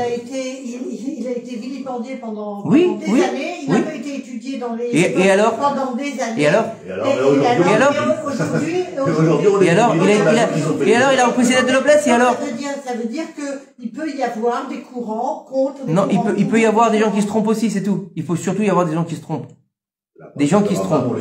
Speaker 4: a été vilipendé pendant des années. Il n'a pas été étudié dans les
Speaker 1: et alors
Speaker 4: pendant des années.
Speaker 1: Et alors
Speaker 4: aujourd'hui,
Speaker 1: il a repris ses lettres de noblesse, et alors
Speaker 4: ça veut dire qu'il peut y avoir des courants contre des
Speaker 1: non,
Speaker 4: courants
Speaker 1: il peut y avoir des gens qui se trompent aussi, c'est tout. Il faut surtout y avoir des gens qui se trompent. Des gens qui se trompent.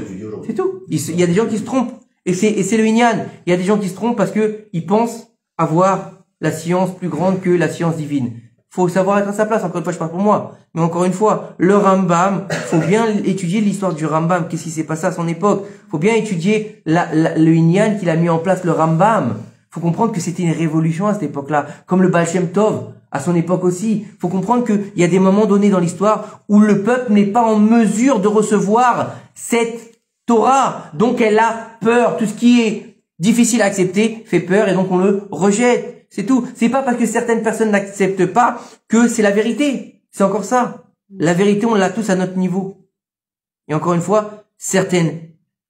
Speaker 1: C'est tout. Il y a des gens qui se trompent. Et c'est le Inyan. Il y a des gens qui se trompent parce que ils pensent avoir la science plus grande que la science divine. Faut savoir être à sa place. Encore une fois, je parle pour moi. Mais encore une fois, le Rambam, faut bien étudier l'histoire du Rambam. Qu'est-ce qui s'est passé à son époque? Faut bien étudier le Inyan qu'il a mis en place, le Rambam. Faut comprendre que c'était une révolution à cette époque-là. Comme le Baal Shem Tov, à son époque aussi. Faut comprendre qu'il y a des moments donnés dans l'histoire où le peuple n'est pas en mesure de recevoir cette Torah. Donc elle a peur. Tout ce qui est difficile à accepter fait peur et donc on le rejette. C'est tout. C'est pas parce que certaines personnes n'acceptent pas que c'est la vérité. C'est encore ça. La vérité, on l'a tous à notre niveau. Et encore une fois, certaines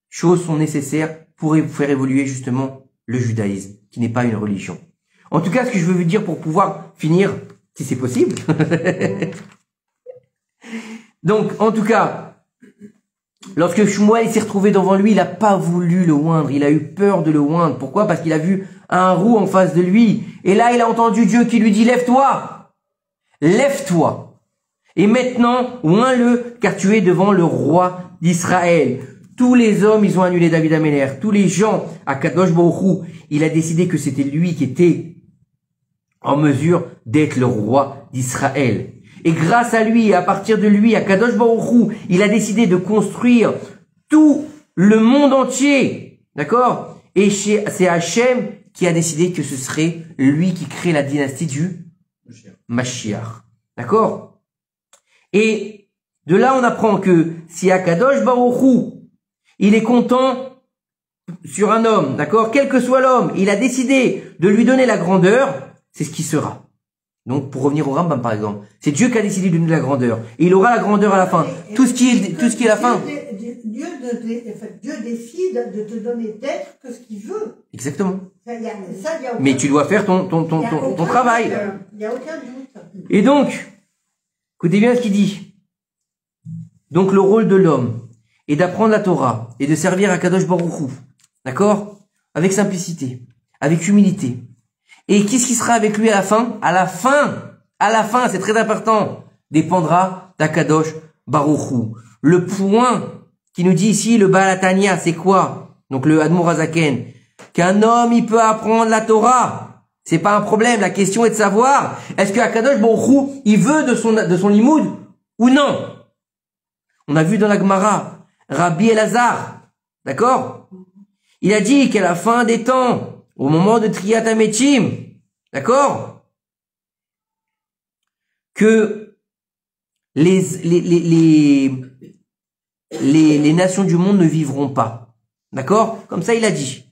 Speaker 1: choses sont nécessaires pour faire évoluer justement le judaïsme, qui n'est pas une religion. En tout cas, ce que je veux vous dire pour pouvoir finir, si c'est possible. Donc, en tout cas, lorsque Shmuel s'est retrouvé devant lui, il n'a pas voulu le oindre. Il a eu peur de le oindre. Pourquoi? Parce qu'il a vu un roux en face de lui. Et là, il a entendu Dieu qui lui dit, lève-toi, lève-toi. Et maintenant, oins-le, car tu es devant le roi d'Israël. Tous les hommes, ils ont annulé David Améler. Tous les gens, à Kadosh Baruch Hu, il a décidé que c'était lui qui était en mesure d'être le roi d'Israël. Et grâce à lui, à partir de lui, à Kadosh Baruch Hu, il a décidé de construire tout le monde entier. D'accord? Et c'est Hachem qui a décidé que ce serait lui qui crée la dynastie du Mashiach. D'accord? Et de là, on apprend que si Akadosh Baruch Hu, il est content sur un homme, d'accord? Quel que soit l'homme, il a décidé de lui donner la grandeur, c'est ce qui sera. Donc, pour revenir au Rambam, par exemple, c'est Dieu qui a décidé de lui donner la grandeur. Et il aura la grandeur à la fin. Tout ce qui est la fin.
Speaker 4: Dieu décide de te donner d'être que ce qu'il veut.
Speaker 1: Exactement.
Speaker 4: Ça,
Speaker 1: mais tu dois faire ton travail.
Speaker 4: Il n'y a aucun doute.
Speaker 1: Et donc, écoutez bien ce qu'il dit. Donc, le rôle de l'homme est d'apprendre la Torah et de servir à Kadosh Baruch Hu. D'accord? Avec simplicité, avec humilité. Et qu'est-ce qui sera avec lui à la fin? À la fin, c'est très important, dépendra d'Akadosh Baruch Hu. Le point qui nous dit ici, le Baal Hatanya, c'est quoi? Donc le Admor Hazaken, qu'un homme, il peut apprendre la Torah. C'est pas un problème. La question est de savoir, est-ce que Akadosh Baruch Hu, il veut de son limoud ou non? On a vu dans la Gemara, Rabbi Elazar, d'accord? Il a dit qu'à la fin des temps, au moment de Triyat HaMetim, d'accord? Que les nations du monde ne vivront pas. D'accord? Comme ça, il a dit.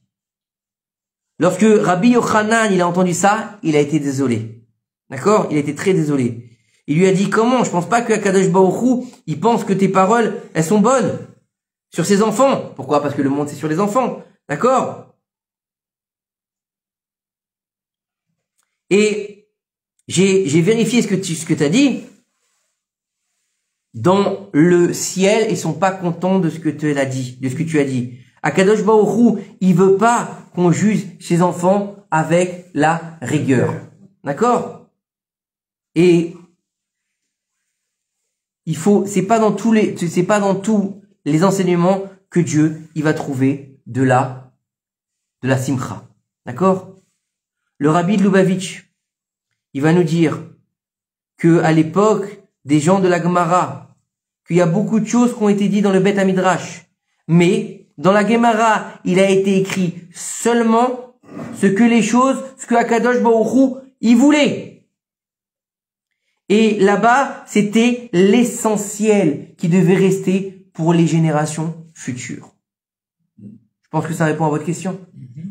Speaker 1: Lorsque Rabbi Yochanan, il a entendu ça, il a été désolé. D'accord? Il a été très désolé. Il lui a dit, comment? Je pense pas que Akadosh Baruch Hu, il pense que tes paroles, elles sont bonnes. Sur ses enfants. Pourquoi? Parce que le monde, c'est sur les enfants. D'accord? Et j'ai vérifié ce que tu as dit. Dans le ciel, ils sont pas contents de ce que tu as dit, de ce que tu as dit. Akadosh Baruch Hu, il veut pas qu'on juge ses enfants avec la rigueur. D'accord? Et c'est pas dans tous les enseignements que Dieu, il va trouver de la simcha. D'accord? Le rabbi de Lubavitch, il va nous dire que à l'époque des gens de la Gemara, qu'il y a beaucoup de choses qui ont été dites dans le Beth Hamidrash, mais dans la Gemara, il a été écrit seulement ce que Akadosh Baruch Hu, il voulait. Et là-bas, c'était l'essentiel qui devait rester pour les générations futures. Je pense que ça répond à votre question.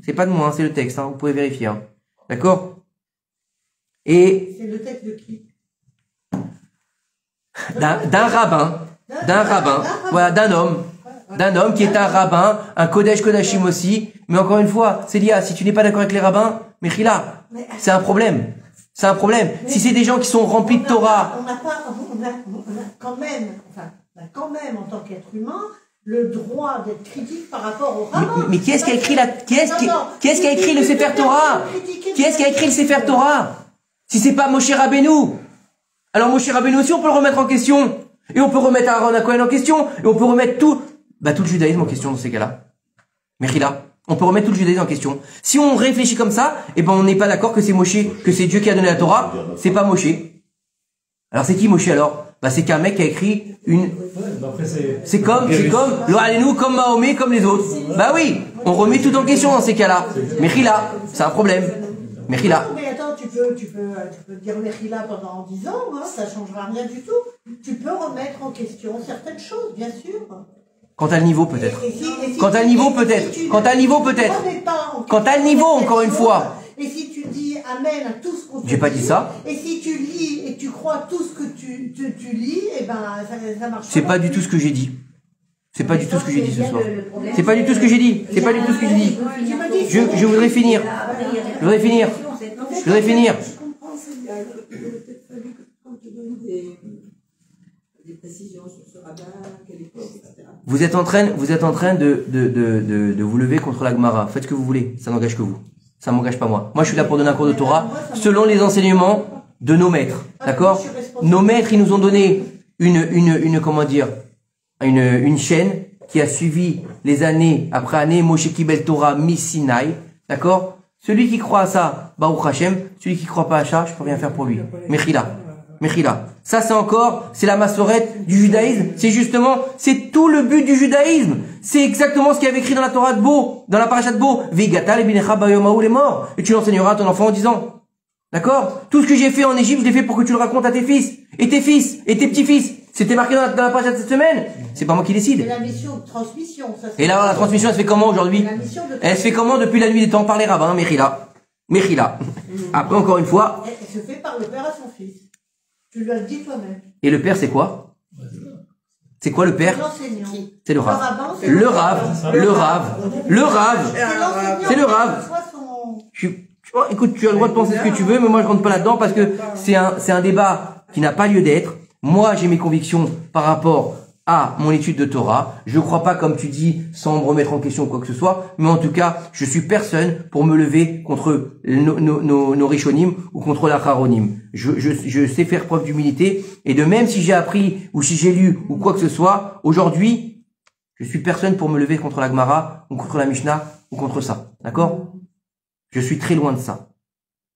Speaker 1: C'est pas de moi, c'est le texte, vous pouvez vérifier. D'accord? Et
Speaker 4: c'est le texte de qui?
Speaker 1: D'un rabbin, voilà, d'un homme qui est un rabbin, un Kodesh Kodashim aussi. Mais encore une fois, Célia, si tu n'es pas d'accord avec les rabbins, Mechila, c'est un problème. C'est un problème. Si c'est des gens qui sont remplis de Torah.
Speaker 4: On a quand même, en tant qu'être humain, le droit d'être critique par rapport au rabbin.
Speaker 1: Mais qui est-ce qui a écrit qu'est-ce qui a écrit le Sefer Torah? Qui est-ce qui a écrit le Sefer Torah? Si c'est pas Moshe Rabbeinu. Alors Moshe Rabbeinu aussi, on peut le remettre en question. Et on peut remettre Aaron HaKohen en question. Et on peut remettre tout le judaïsme en question dans ces cas-là. Mechila. On peut remettre tout le judaïsme en question. Si on réfléchit comme ça, on n'est pas d'accord que c'est Moshe, que c'est Dieu qui a donné la Torah. C'est pas Moshe. Alors c'est qui Moshe alors? C'est qu'un mec qui a écrit une... C'est comme, Lo Alenu, comme Mahomet, comme les autres. Oui, on remet tout en question dans ces cas-là. Mechila, c'est un problème. Mechila.
Speaker 4: Mais attends, tu peux dire Mechila pendant 10 ans, ça changera rien du tout. Tu peux remettre en question certaines choses, bien sûr.
Speaker 1: Quant à le niveau, peut-être. Quant à le niveau, peut-être. Quant à le niveau, peut-être. Quant à le niveau, encore une fois.
Speaker 4: Et si tu dis Amen à tout ce qu'on te dit.
Speaker 1: J'ai pas dit ça.
Speaker 4: Et si tu lis et tu crois tout ce que tu lis, ça marche pas.
Speaker 1: C'est pas du tout ce que j'ai dit. C'est pas du tout ce que j'ai dit ce soir. C'est pas du tout ce que j'ai dit. C'est pas du tout ce que j'ai dit. Je voudrais finir. Je voudrais finir.
Speaker 9: Je comprends, c'est bien. Il aurait peut-être fallu que quand tu donnes des précisions sur ce rabbin, à quelle époque, etc.
Speaker 1: Vous êtes en train de vous lever contre la Gemara. Faites ce que vous voulez. Ça n'engage que vous. Ça m'engage pas moi. Moi, je suis là pour donner un cours de Torah selon les enseignements de nos maîtres. D'accord? Nos maîtres, ils nous ont donné comment dire, une chaîne qui a suivi les années après années, Moshe Kibel Torah mi Sinaï. D'accord? Celui qui croit à ça, Baruch Hashem. Celui qui croit pas à ça, je peux rien faire pour lui. Mechila. Mechila. Ça, c'est la massorette du judaïsme. C'est tout le but du judaïsme. C'est exactement ce qu'il y avait écrit dans la Torah de Bo, dans la paracha de Bo. Vigata le binecha bayomahu les morts. Et tu l'enseigneras à ton enfant en 10 ans. D'accord? Tout ce que j'ai fait en Égypte, je l'ai fait pour que tu le racontes à tes fils, et tes petits-fils. C'était marqué dans la paracha de cette semaine. C'est pas moi qui décide.
Speaker 4: C'est la mission de transmission. Ça,
Speaker 1: et là, la transmission, elle se fait comment aujourd'hui? Elle se fait comment depuis la nuit des temps par les rabbins? Mechila. Après, encore une fois.
Speaker 4: Elle se fait par le père à son fils. Tu l'as dit toi-même.
Speaker 1: Et le père, c'est quoi? C'est quoi le père? C'est le Rav. Le Rav. C'est le Rav. Écoute, tu as le droit de penser ce que tu veux, mais moi je rentre pas là-dedans parce que c'est un débat qui n'a pas lieu d'être. Moi, j'ai mes convictions par rapport à mon étude de Torah. Je crois pas, comme tu dis, sans me remettre en question ou quoi que ce soit, mais en tout cas, je suis personne pour me lever contre nos Rishonim ou contre la Charonim. Je sais faire preuve d'humilité, et de même si j'ai appris ou si j'ai lu ou quoi que ce soit, aujourd'hui, je suis personne pour me lever contre la Gemara ou contre la Mishnah ou contre ça. D'accord? Je suis très loin de ça.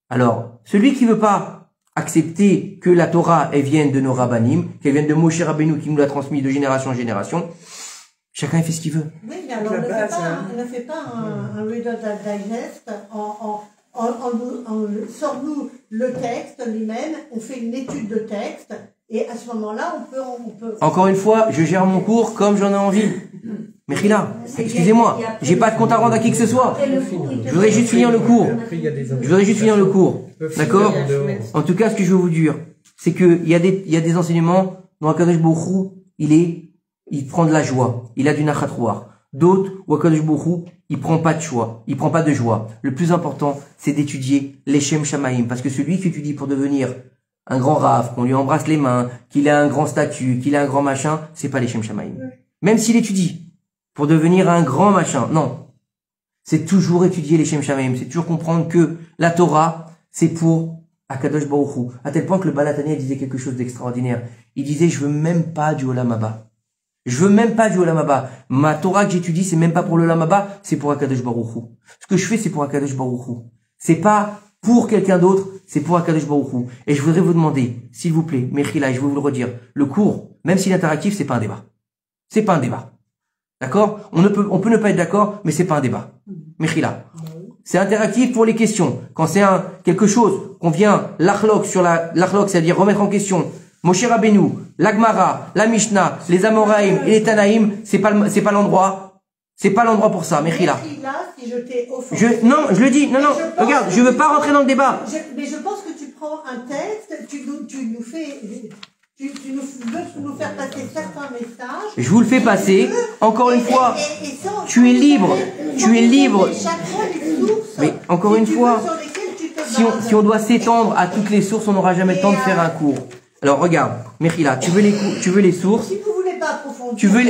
Speaker 1: Alors, celui qui veut pas accepter que la Torah, elle vienne de nos rabbanim, qu'elle vienne de Moshe Rabbeinu qui nous l'a transmis de génération en génération, chacun fait ce qu'il veut.
Speaker 4: Oui, mais alors ne fait pas un Reader's Digest sort-nous le texte lui-même, on fait une étude de texte, et à ce moment-là, on peut...
Speaker 1: Encore une fois, je gère mon cours comme j'en ai envie. Mechila, excusez-moi, j'ai pas de compte à rendre à qui que ce soit. Je voudrais juste finir le cours. D'accord? En tout cas, ce que je veux vous dire, c'est que il y a des enseignements dont Akadosh Baruch Hu, il prend de la joie. Il a du nachatrouar. D'autres, où Akadosh Baruch Hu, il prend pas de joie. Il prend pas de joie. Le plus important, c'est d'étudier les Shem Shamaim. Parce que celui qui étudie pour devenir un grand rave, qu'on lui embrasse les mains, qu'il a un grand statut, qu'il a un grand machin, c'est pas les Shem Shamaim. Même s'il étudie pour devenir un grand machin, non. C'est toujours étudier les Shem Shamaim. C'est toujours comprendre que la Torah, c'est pour Akadosh Baruch Hu. À tel point que le Baal HaTanya disait quelque chose d'extraordinaire. Il disait, je veux même pas du Olam Haba. Je veux même pas du Olam Haba. Ma Torah que j'étudie, c'est même pas pour le Olam Haba, c'est pour Akadosh Baruch Hu. Ce que je fais, c'est pour Akadosh Baruch Hu. C'est pas pour quelqu'un d'autre, c'est pour Akadosh Baruch Hu. Et je voudrais vous demander, s'il vous plaît, Mechila, je vais vous le redire, le cours, même s'il est interactif, c'est pas un débat. C'est pas un débat. D'accord? On peut ne pas être d'accord, mais c'est pas un débat. Mechila. C'est interactif pour les questions. Quand c'est quelque chose qu'on vient l'achlok c'est-à-dire remettre en question, Moshe Rabbeinu, l'Agmara, la Mishnah, les Amoraïm et les Tanaïm, c'est pas l'endroit. C'est pas l'endroit pour ça, Mechila.
Speaker 4: Si je t'ai offensé.
Speaker 1: Non, je le dis, non, regarde, je veux pas rentrer dans le débat.
Speaker 4: Mais je pense que tu prends un texte, tu nous fais, tu veux nous faire passer certains messages.
Speaker 1: Je vous le fais passer. Encore une fois, tu es libre. Mais encore une fois, si on doit s'étendre à toutes les sources, on n'aura jamais le temps de faire un cours. Alors regarde, Mechila, tu veux les sources. Tu veux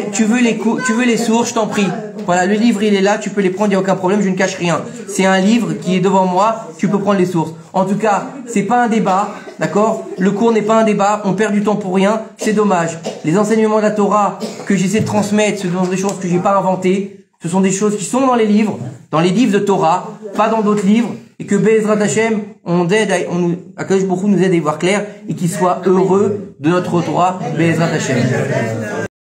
Speaker 1: les sources, je t'en prie. Voilà, le livre il est là, tu peux les prendre, il n'y a aucun problème, je ne cache rien. C'est un livre qui est devant moi, tu peux prendre les sources. En tout cas, c'est pas un débat, d'accord? Le cours n'est pas un débat, on perd du temps pour rien, c'est dommage. Les enseignements de la Torah que j'essaie de transmettre, ce sont des choses que j'ai pas inventées, ce sont des choses qui sont dans les livres de Torah, pas dans d'autres livres, et que Be'ezrat Hashem, Akadosh Baruch Hu nous aide à y voir clair, et qu'il soit heureux de notre Torah, Be'ezrat Hashem.